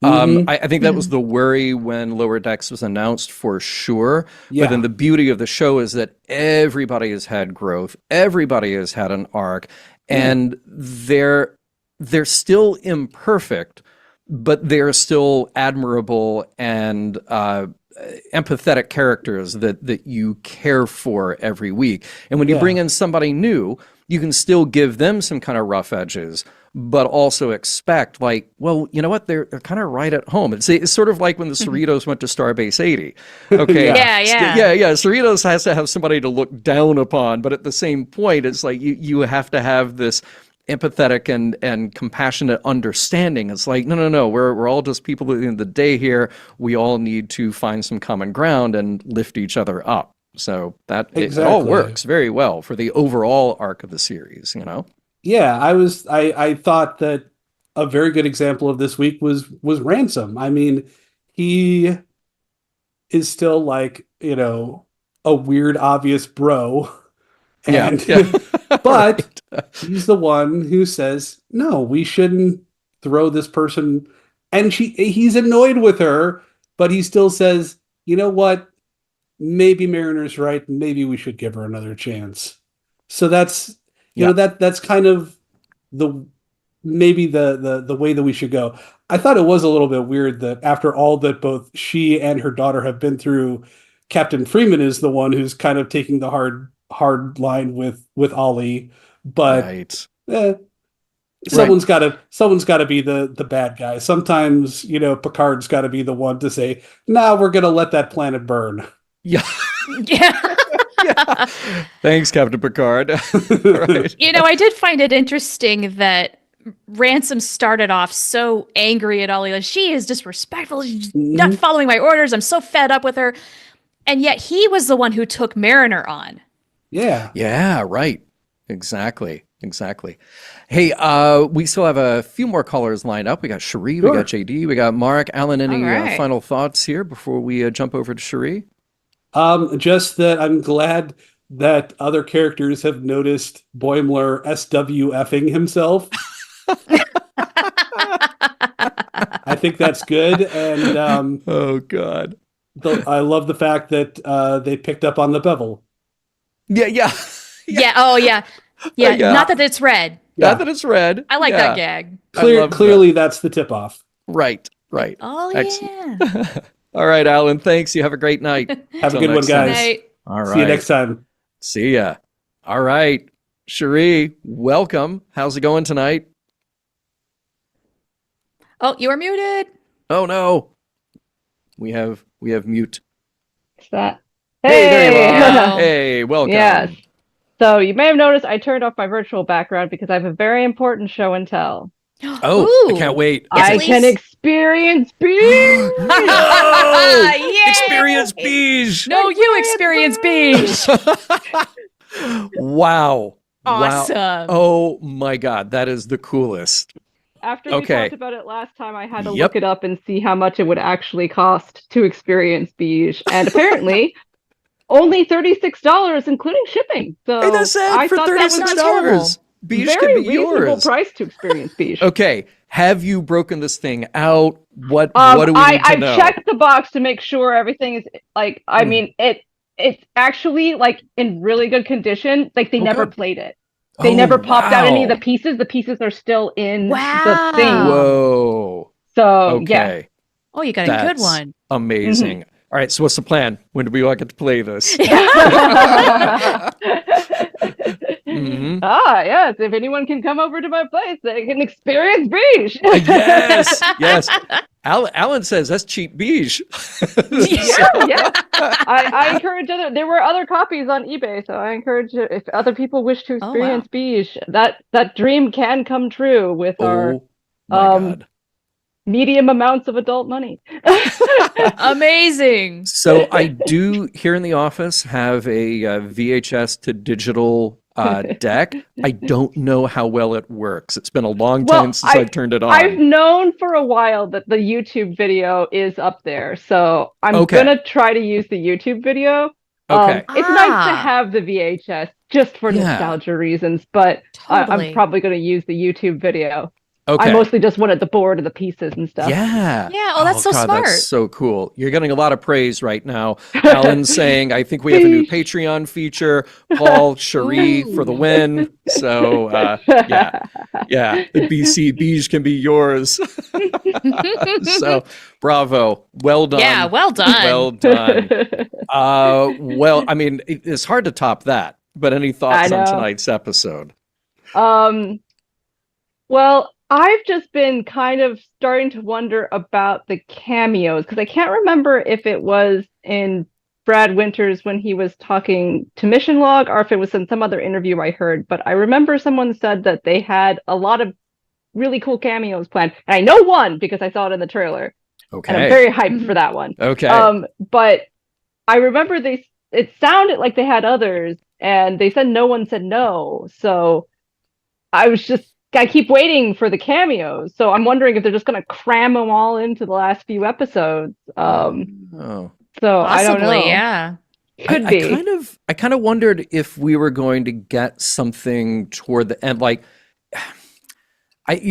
I think that was the worry when Lower Decks was announced for sure. Yeah. But then the beauty of the show is that everybody has had growth. Everybody has had an arc. And they're still imperfect, but they're still admirable and empathetic characters that you care for every week. And when you bring in somebody new, you can still give them some kind of rough edges, but also expect like, well, you know what? They're kind of right at home. It's sort of like when the Cerritos went to Starbase 80. Okay. Yeah. Cerritos has to have somebody to look down upon, but at the same point, it's like you have to have this empathetic and compassionate understanding. It's like, no, we're all just people at the end of the day here. We all need to find some common ground and lift each other up. So that it all works very well for the overall arc of the series, Yeah, I thought that a very good example of this week was Ransom. I mean, he is still like, a weird, obvious bro. And but he's the one who says, no, we shouldn't throw this person. And he's annoyed with her, but he still says, you know what? Maybe Mariner's right. Maybe we should give her another chance. So that's, that's kind of the way that we should go. I thought it was a little bit weird that after all that both she and her daughter have been through, Captain Freeman is the one who's kind of taking the hard line with Ollie. But right. Someone's got to be the bad guy. Sometimes, Picard's got to be the one to say, "Nah, we're going to let that planet burn." Yeah. Yeah. Yeah. Thanks, Captain Picard. Right. I did find it interesting that Ransom started off so angry at Ollie. Like, she is disrespectful. She's not following my orders. I'm so fed up with her. And yet he was the one who took Mariner on. Yeah. Yeah, right. Exactly. Hey, we still have a few more callers lined up. We got Cherie, we got JD, we got Mark. Alan, any final thoughts here before we jump over to Cherie? Just that I'm glad that other characters have noticed Boimler SWFing himself. I think that's good. And oh, God. I love the fact that they picked up on the bevel. Yeah. Oh, yeah. Yeah, not that it's red. Not that it's red. I like that gag. Clearly, that's the tip-off. Right. Oh, excellent. yeah. All right, Alan, thanks. You have a great night. Have a good one, guys. Night. All right. See you next time. See ya. All right. Cherie, welcome. How's it going tonight? Oh, you are muted. Oh, no. We have mute. What's that? Hey, there you are. Wow. Hey, welcome. Yes. So you may have noticed I turned off my virtual background because I have a very important show and tell. Oh, Ooh. I can't wait. I can experience beige. No! Yay! Experience beige. No, you experience beige. Wow. Awesome. Wow. Oh my God, that is the coolest. After we talked about it last time, I had to look it up and see how much it would actually cost to experience beige. And apparently, only $36, including shipping. So Hey, that's it. I For thought that was $36. Beige very can be reasonable yours. price to experience beige. Okay. Have you broken this thing out? What do we need to know? I've checked the box to make sure everything is like, I mean, it's actually like in really good condition. Like they never played it. They never popped out any of the pieces. The pieces are still in the thing. Whoa. So, yeah. Oh, you got a good one. Amazing. All right, so what's the plan? When do we all get to play this? Yes. If anyone can come over to my place, they can experience beige. Yes. Alan says that's cheap beige. Yeah. I encourage there were other copies on eBay, so I encourage if other people wish to experience beige, that dream can come true with our God. medium amounts of adult money. Amazing. So I do here in the office have a VHS to digital deck. I don't know how well it works. It's been a long time since I've turned it on. I've known for a while that the YouTube video is up there, so I'm gonna try to use the YouTube video. It's nice to have the VHS just for nostalgia reasons, but I'm probably gonna use the YouTube video. I mostly just wanted the board and the pieces and stuff. Yeah. Oh, that's so smart. That's so cool. You're getting a lot of praise right now. Alan's saying, I think we have a new Patreon feature. Paul, Cherie for the win. So, yeah. The BC Beige can be yours. So, bravo. Well done. Yeah, well done. Well done. Well, I mean, it's hard to top that. But any thoughts on tonight's episode? Well, I've just been kind of starting to wonder about the cameos because I can't remember if it was in Brad Winters when he was talking to Mission Log or if it was in some other interview I heard. But I remember someone said that they had a lot of really cool cameos planned. And I know one because I saw it in the trailer. Okay. And I'm very hyped for that one. Okay. But I remember it sounded like they had others and they said no one said no. So I was just I keep waiting for the cameos, so I'm wondering if they're just going to cram them all into the last few episodes. Oh. So I don't know. Possibly, yeah. Could I be. I kind of wondered if we were going to get something toward the end. Like,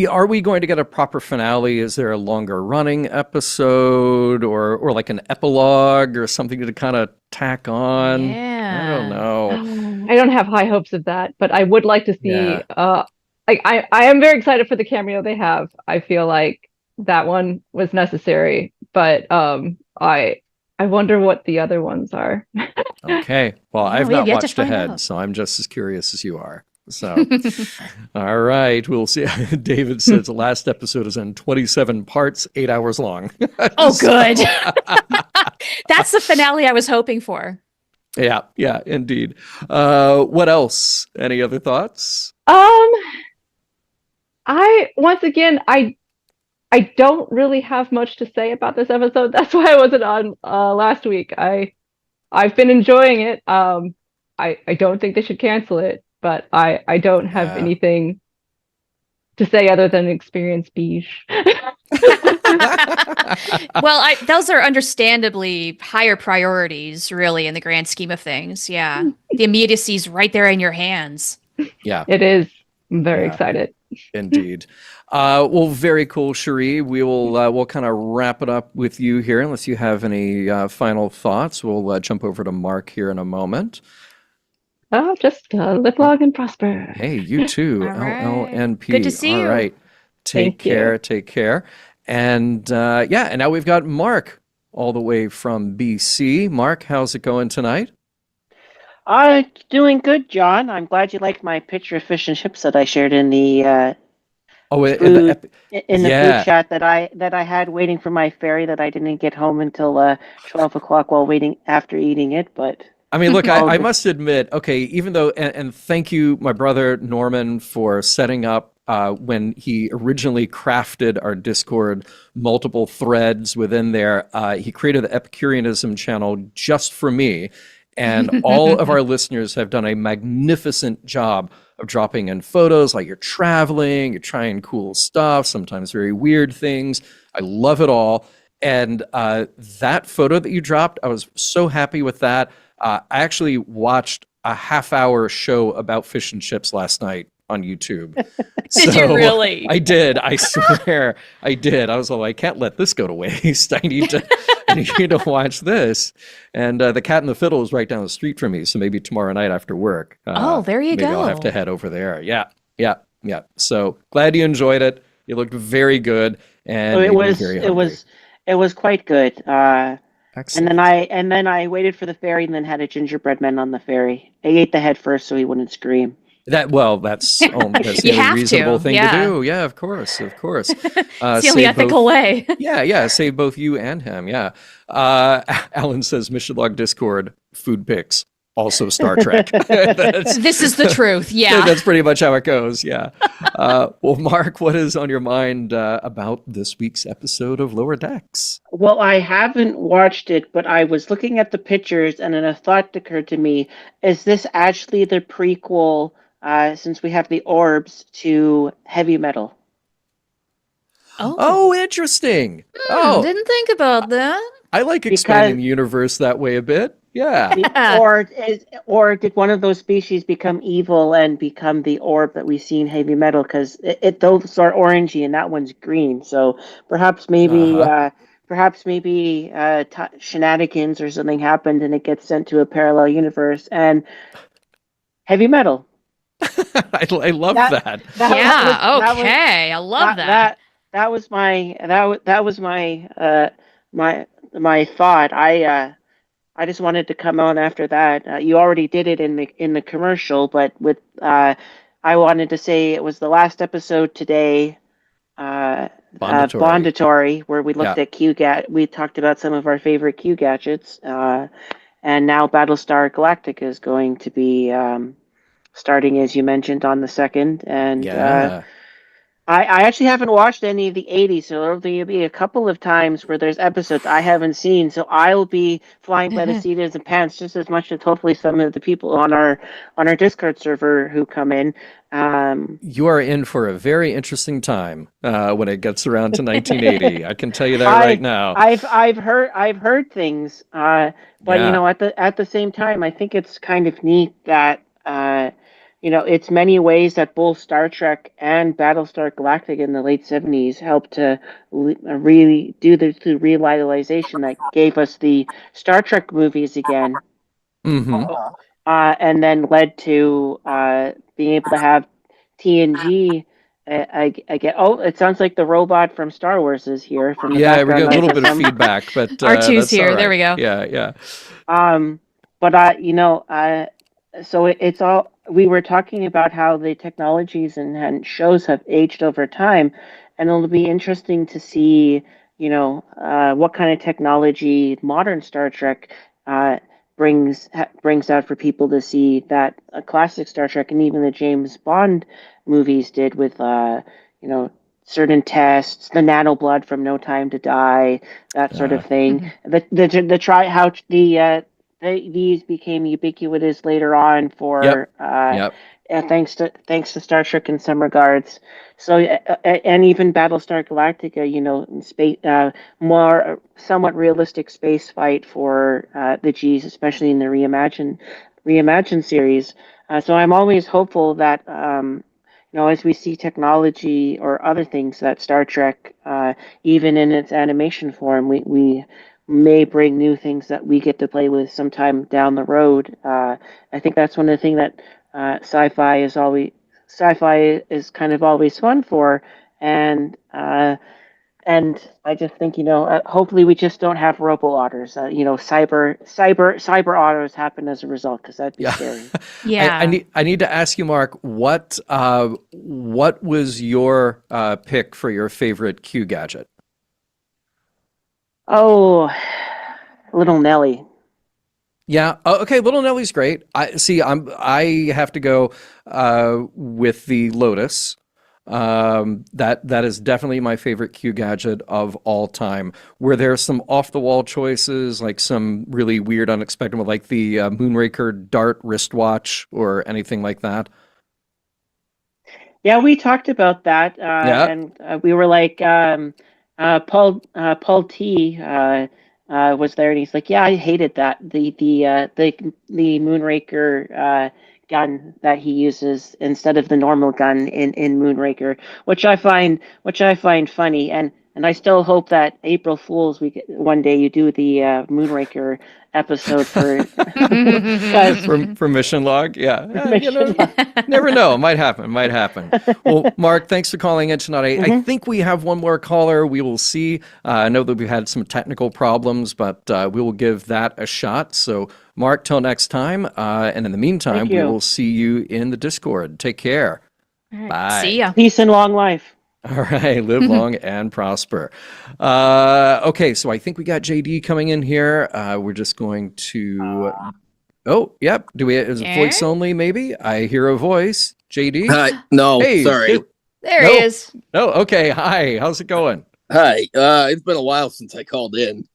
are we going to get a proper finale? Is there a longer running episode, or like an epilogue or something to kind of tack on? I don't Yeah. know. I don't have high hopes of that, but I would like to see. Yeah. I am very excited for the cameo they have. I feel like that one was necessary, but I wonder what the other ones are. Okay. Well, Yeah, I've we have not yet to watched find ahead, out. so I'm just as curious as you are. So, all right, we'll see. David says the last episode is in 27 parts, 8 hours long. Oh, good. That's the finale I was hoping for. Yeah, yeah, indeed. What else? Any other thoughts? I don't really have much to say about this episode. That's why I wasn't on last week. I've been enjoying it. I don't think they should cancel it, but I don't have Yeah. anything to say other than experience beige. Well, those are understandably higher priorities, really, in the grand scheme of things. Yeah. The immediacy is right there in your hands. Yeah, It is. I'm very Yeah. excited. indeed. Well, very cool, Cherie. We'll kind of wrap it up with you here, unless you have any final thoughts. We'll jump over to Mark here in a moment. Oh, just live long and prosper. Hey, you too, All right. LLNP. Good to see All you. right. Take Thank you. care. Take care. And yeah, and now we've got Mark all the way from BC. Mark, how's it going tonight? Doing good, John. I'm glad you liked my picture of fish and chips that I shared in the Oh, in food the in the yeah. food chat that I had waiting for my ferry that I didn't get home until 12 o'clock while waiting after eating it. But I mean, look, all I good. must admit, okay, even though, and thank you, my brother Norman, for setting up when he originally crafted our Discord multiple threads within there. He created the Epicureanism channel just for me. And all of our listeners have done a magnificent job of dropping in photos like you're traveling, you're trying cool stuff, sometimes very weird things. I love it all. And that photo that you dropped, I was so happy with that. I actually watched a half-hour show about fish and chips last night on YouTube. Did you really? I did. I swear I did. I was like, I can't let this go to waste. I need to watch this. And the Cat and the Fiddle is right down the street from me. So maybe tomorrow night after work. Oh, there you maybe I'll have to go. head over there. Yeah, yeah, yeah. So glad you enjoyed it. You looked very good, and So made me very hungry. it was quite good. And Excellent. then I waited for the ferry and then had a gingerbread man on the ferry. I ate the head first so he wouldn't scream. That's the You only have reasonable to, thing yeah. to do. Yeah, of course, of course. It's the only Save ethical both, way. yeah, save both you and him. Yeah. Alan says Mission Log Discord food pics, also Star Trek. That's, This is the truth. Yeah. that's pretty much how it goes. Yeah. Well, Mark, what is on your mind about this week's episode of Lower Decks? Well, I haven't watched it, but I was looking at the pictures and then a thought occurred to me. Is this actually the prequel, since we have the orbs, to Heavy Metal? Oh, interesting. Oh, Didn't think about that. I like Because- expanding the universe that way a bit. Yeah. Or did one of those species become evil and become the orb that we see in Heavy Metal? Because those are orangey and that one's green. So perhaps maybe shenanigans or something happened and it gets sent to a parallel universe. And Heavy Metal. I love That- that. Yeah. Okay. I love that. That was my my thought. I just wanted to come on after that. You already did it in the commercial, but with I wanted to say it was the last episode today. Bondatory, where we looked at we talked about some of our favorite Q gadgets, and now Battlestar Galactica is going to be starting, as you mentioned, on the 2nd, and Yeah. I actually haven't watched any of the 80s, so there'll be a couple of times where there's episodes I haven't seen, so I'll be flying by the seat of the pants just as much as hopefully some of the people on our Discord server who come in. You are in for a very interesting time when it gets around to 1980. I can tell you that right now. I've heard things, but at the same time, I think it's kind of neat that it's many ways that both Star Trek and Battlestar Galactica in the late 70s helped to really do the revitalization that gave us the Star Trek movies again. Mm-hmm. And then led to being able to have TNG. Again, it sounds like the robot from Star Wars is here from the background. We get a little bit of feedback, but R2's here. Right. There we go. Yeah. So it's all, we were talking about how the technologies and shows have aged over time, and it'll be interesting to see, what kind of technology modern Star Trek brings out for people to see that a classic Star Trek and even the James Bond movies did with, certain tests, the nanoblood from No Time to Die, that sort of thing. Mm-hmm. These became ubiquitous later on for thanks to Star Trek in some regards. So and even Battlestar Galactica, space, more somewhat realistic space fight for the G's, especially in the reimagined series. So I'm always hopeful that as we see technology or other things that Star Trek, even in its animation form, we may bring new things that we get to play with sometime down the road. I think that's one of the things that sci-fi is kind of always fun for, and I just think hopefully we just don't have robo-otters. Cyber otters happen as a result, because that'd be scary. Yeah. I need to ask you, Mark, what was your pick for your favorite Q gadget? Oh, Little Nelly. Yeah. Okay. Little Nelly's great. I have to go with the Lotus. That is definitely my favorite Q gadget of all time. Were there some off the wall choices, like some really weird, unexpected, like the Moonraker Dart wristwatch or anything like that? Yeah, we talked about that, and we were like, Paul T was there, and he's like, "Yeah, I hated that the Moonraker gun that he uses instead of the normal gun in Moonraker," which I find funny, and I still hope that April Fools one day you do the Moonraker episode for Mission Log. Mission Log. Never know. Might happen. Well, Mark, thanks for calling in tonight. Mm-hmm. I think we have one more caller. We will see. I know that we've had some technical problems, but we will give that a shot. So, Mark, till next time. And in the meantime, we will see you in the Discord. Take care. All right. Bye. See ya. Peace and long life. All right, live long and prosper. Okay, so I think we got JD coming in here. We're just going to. Oh, yep. Is it voice only? Maybe I hear a voice. JD. Hi. No, hey, sorry. There he is. Oh, okay. Hi. How's it going? Hi. It's been a while since I called in.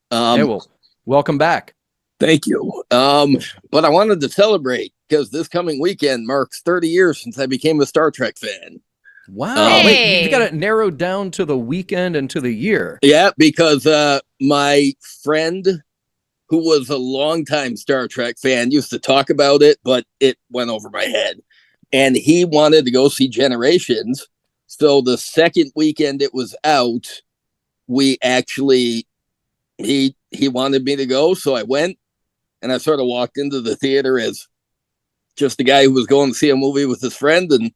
Welcome back. Thank you. But I wanted to celebrate because this coming weekend marks 30 years since I became a Star Trek fan. Wow. Wait, you got it narrowed down to the weekend and to the year. Yeah, because my friend who was a longtime Star Trek fan used to talk about it, but it went over my head. And he wanted to go see Generations. So the second weekend it was out, he wanted me to go. So I went, and I sort of walked into the theater as just a guy who was going to see a movie with his friend, and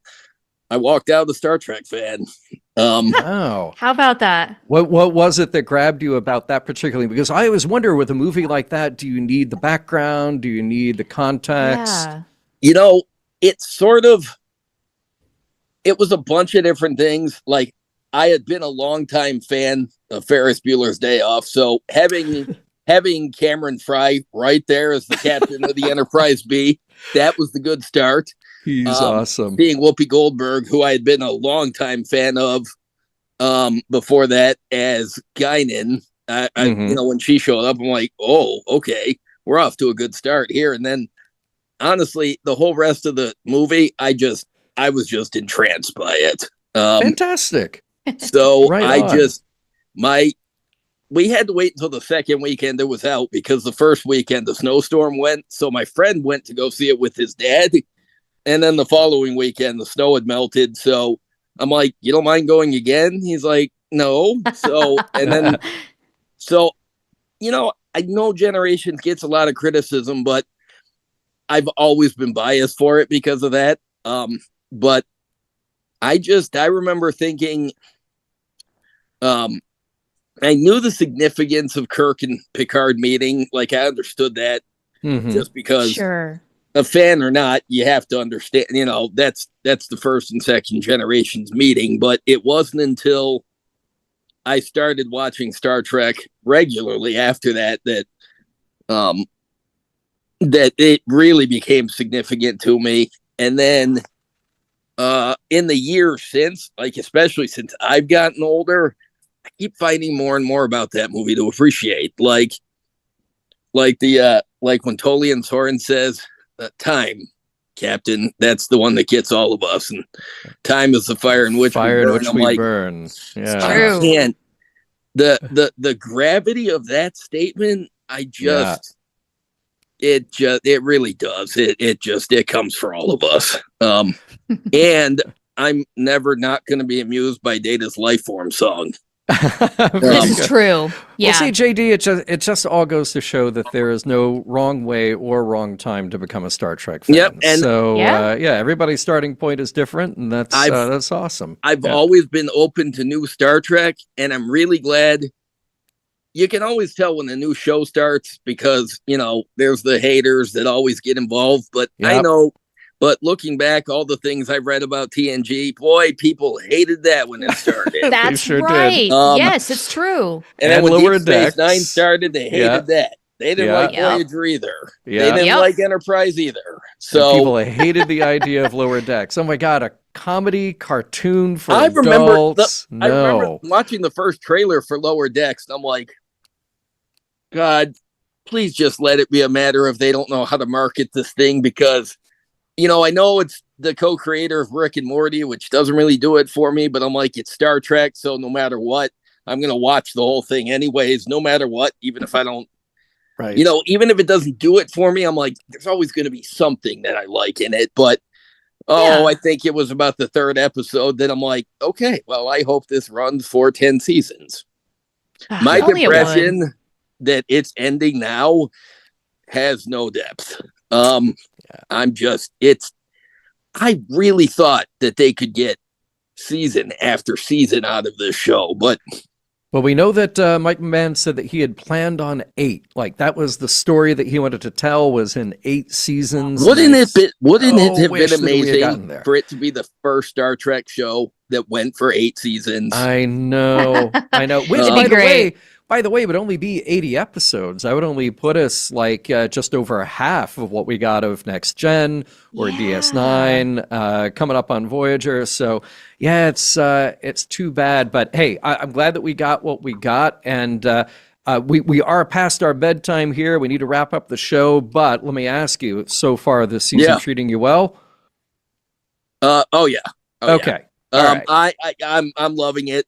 I walked out a Star Trek fan. Wow. How about that? What was it that grabbed you about that particularly? Because I always wonder with a movie like that, do you need the background? Do you need the context? Yeah. It was a bunch of different things. Like, I had been a longtime fan of Ferris Bueller's Day Off. So having Cameron Fry right there as the captain of the Enterprise B, that was the good start. He's awesome. Seeing Whoopi Goldberg, who I had been a longtime fan of before that as Guinan. When she showed up, I'm like, oh, okay, we're off to a good start here. And then, honestly, the whole rest of the movie, I was just entranced by it. Fantastic. So right we had to wait until the second weekend it was out because the first weekend the snowstorm went. So my friend went to go see it with his dad. And then the following weekend, the snow had melted. So I'm like, you don't mind going again? He's like, no. So, and then, I know Generations gets a lot of criticism, but I've always been biased for it because of that. But I remember thinking, I knew the significance of Kirk and Picard meeting. Like, I understood that just because a fan or not, you have to understand, that's the first and second Generations meeting. But it wasn't until I started watching Star Trek regularly after that that it really became significant to me. And then in the years since, like, especially since I've gotten older, I keep finding more and more about that movie to appreciate. Like when Tolian Soren says, time, Captain, that's the one that gets all of us. And time is the fire in which we burn. Yeah. I can't. The gravity of that statement, it really does. It comes for all of us. And I'm never not going to be amused by Data's Life Form song. This is true. Yeah. Well, see, JD, it just all goes to show that there is no wrong way or wrong time to become a Star Trek fan. Yep, and everybody's starting point is different, and that's awesome. I've always been open to new Star Trek, and I'm really glad. You can always tell when a new show starts because there's the haters that always get involved. But I know. But looking back, all the things I've read about TNG, boy, people hated that when it started. That's sure right. did. Yes, it's true. And then when Lower Deep Space Decks. Nine started, they hated that. They didn't like Voyager either. Yeah. They didn't like Enterprise either. So and people hated the idea of Lower Decks. Oh my God, a comedy cartoon for I adults. I remember watching the first trailer for Lower Decks, and I'm like, God, please just let it be a matter of they don't know how to market this thing because, I know it's the co-creator of Rick and Morty, which doesn't really do it for me, but I'm like, it's Star Trek, so no matter what, I'm going to watch the whole thing anyways, no matter what, even if I don't, even if it doesn't do it for me, I'm like, there's always going to be something that I like in it, but I think it was about the third episode that I'm like, okay, well, I hope this runs for 10 seasons. My impression that it's ending now has no depth. I really thought that they could get season after season out of this show, but we know that Mike McMahon said that he had planned on 8. Like that was the story that he wanted to tell was in 8 seasons. Wouldn't it have been amazing for it to be the first Star Trek show that went for 8 seasons? I know. Which, by the way, would only be 80 episodes. I would only put us like just over half of what we got of Next Gen or DS9 coming up on Voyager. So it's too bad. But hey, I'm glad that we got what we got, and we are past our bedtime here. We need to wrap up the show. But let me ask you: so far this season treating you well? Okay. All right. I'm loving it.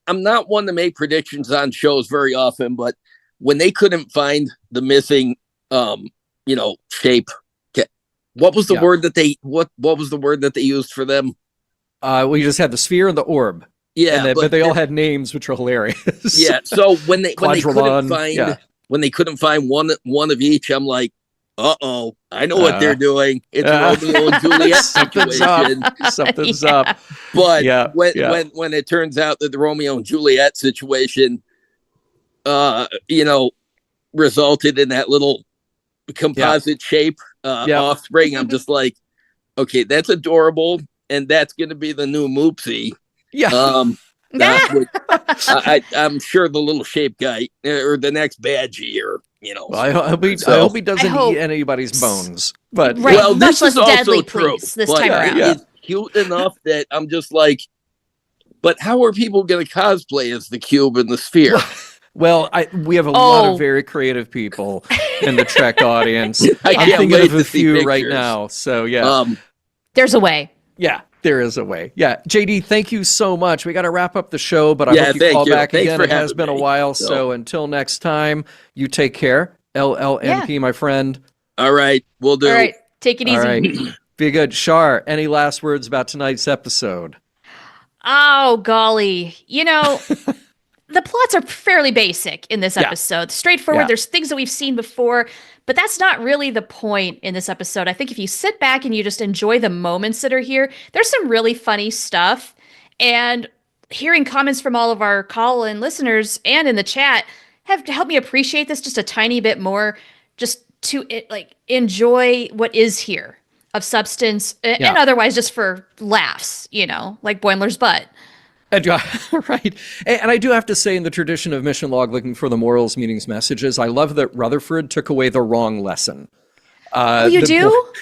I'm not one to make predictions on shows very often, but when they couldn't find the missing, shape, what was the word that what was the word that they used for them? We just had the sphere and the orb. Yeah, but they all had names which are hilarious. Yeah. So when they couldn't find one of each, I'm like, I know what they're doing. It's a Romeo and Juliet situation. Something's up. But when it turns out that the Romeo and Juliet situation, resulted in that little composite shape offspring, I'm just like, okay, that's adorable, and that's going to be the new Moopsie. Yeah. I'm sure the little shape guy or the next Badgie or Well, I hope he doesn't eat anybody's bones. But right, well, much this less is also deadly, true. please, this but time around. It's cute enough that I'm just like, but how are people going to cosplay as the cube and the sphere? Well, we have a lot of very creative people in the Trek audience. I I'm can't thinking wait of a to see few right pictures. now. So yeah, there's a way. Yeah, there is a way. Yeah, JD, thank you so much. We got to wrap up the show, but I hope you thank call you. back Thanks again. for It has having been a me. while, so until next time, you take care. LLNP, my friend. All right, we'll do. All right, take it easy. All right, be good. Shar, any last words about tonight's episode? Oh, golly. The plots are fairly basic in this episode. Straightforward. Yeah. There's things that we've seen before, but that's not really the point in this episode. I think if you sit back and you just enjoy the moments that are here, there's some really funny stuff. And hearing comments from all of our call-in listeners and in the chat have helped me appreciate this just a tiny bit more, just to enjoy what is here of substance and otherwise just for laughs, like Boimler's butt. Right. And I do have to say, in the tradition of Mission Log looking for the morals, meanings, messages, I love that Rutherford took away the wrong lesson. You do?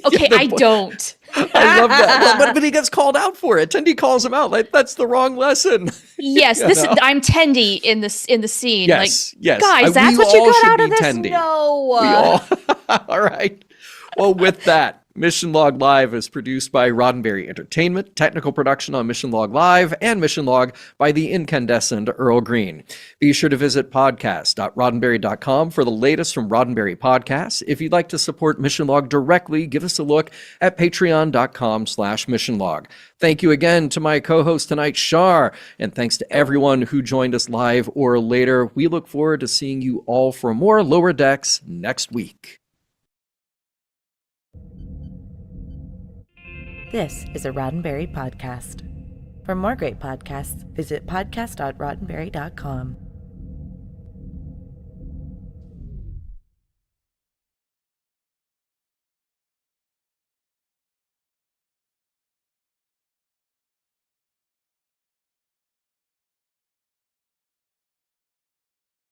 Okay, I don't. I love that. But he gets called out for it. Tendi calls him out. Like, that's the wrong lesson. Yes, I'm Tendi in the scene. Yes, yes. Guys, that's what you got out of this? Tendi. No. All right. Well, with that, Mission Log Live is produced by Roddenberry Entertainment, technical production on Mission Log Live, and Mission Log by the incandescent Earl Green. Be sure to visit podcast.roddenberry.com for the latest from Roddenberry Podcasts. If you'd like to support Mission Log directly, give us a look at patreon.com/missionlog. Thank you again to my co-host tonight, Shar, and thanks to everyone who joined us live or later. We look forward to seeing you all for more Lower Decks next week. This is a Roddenberry podcast. For more great podcasts, visit podcast.roddenberry.com.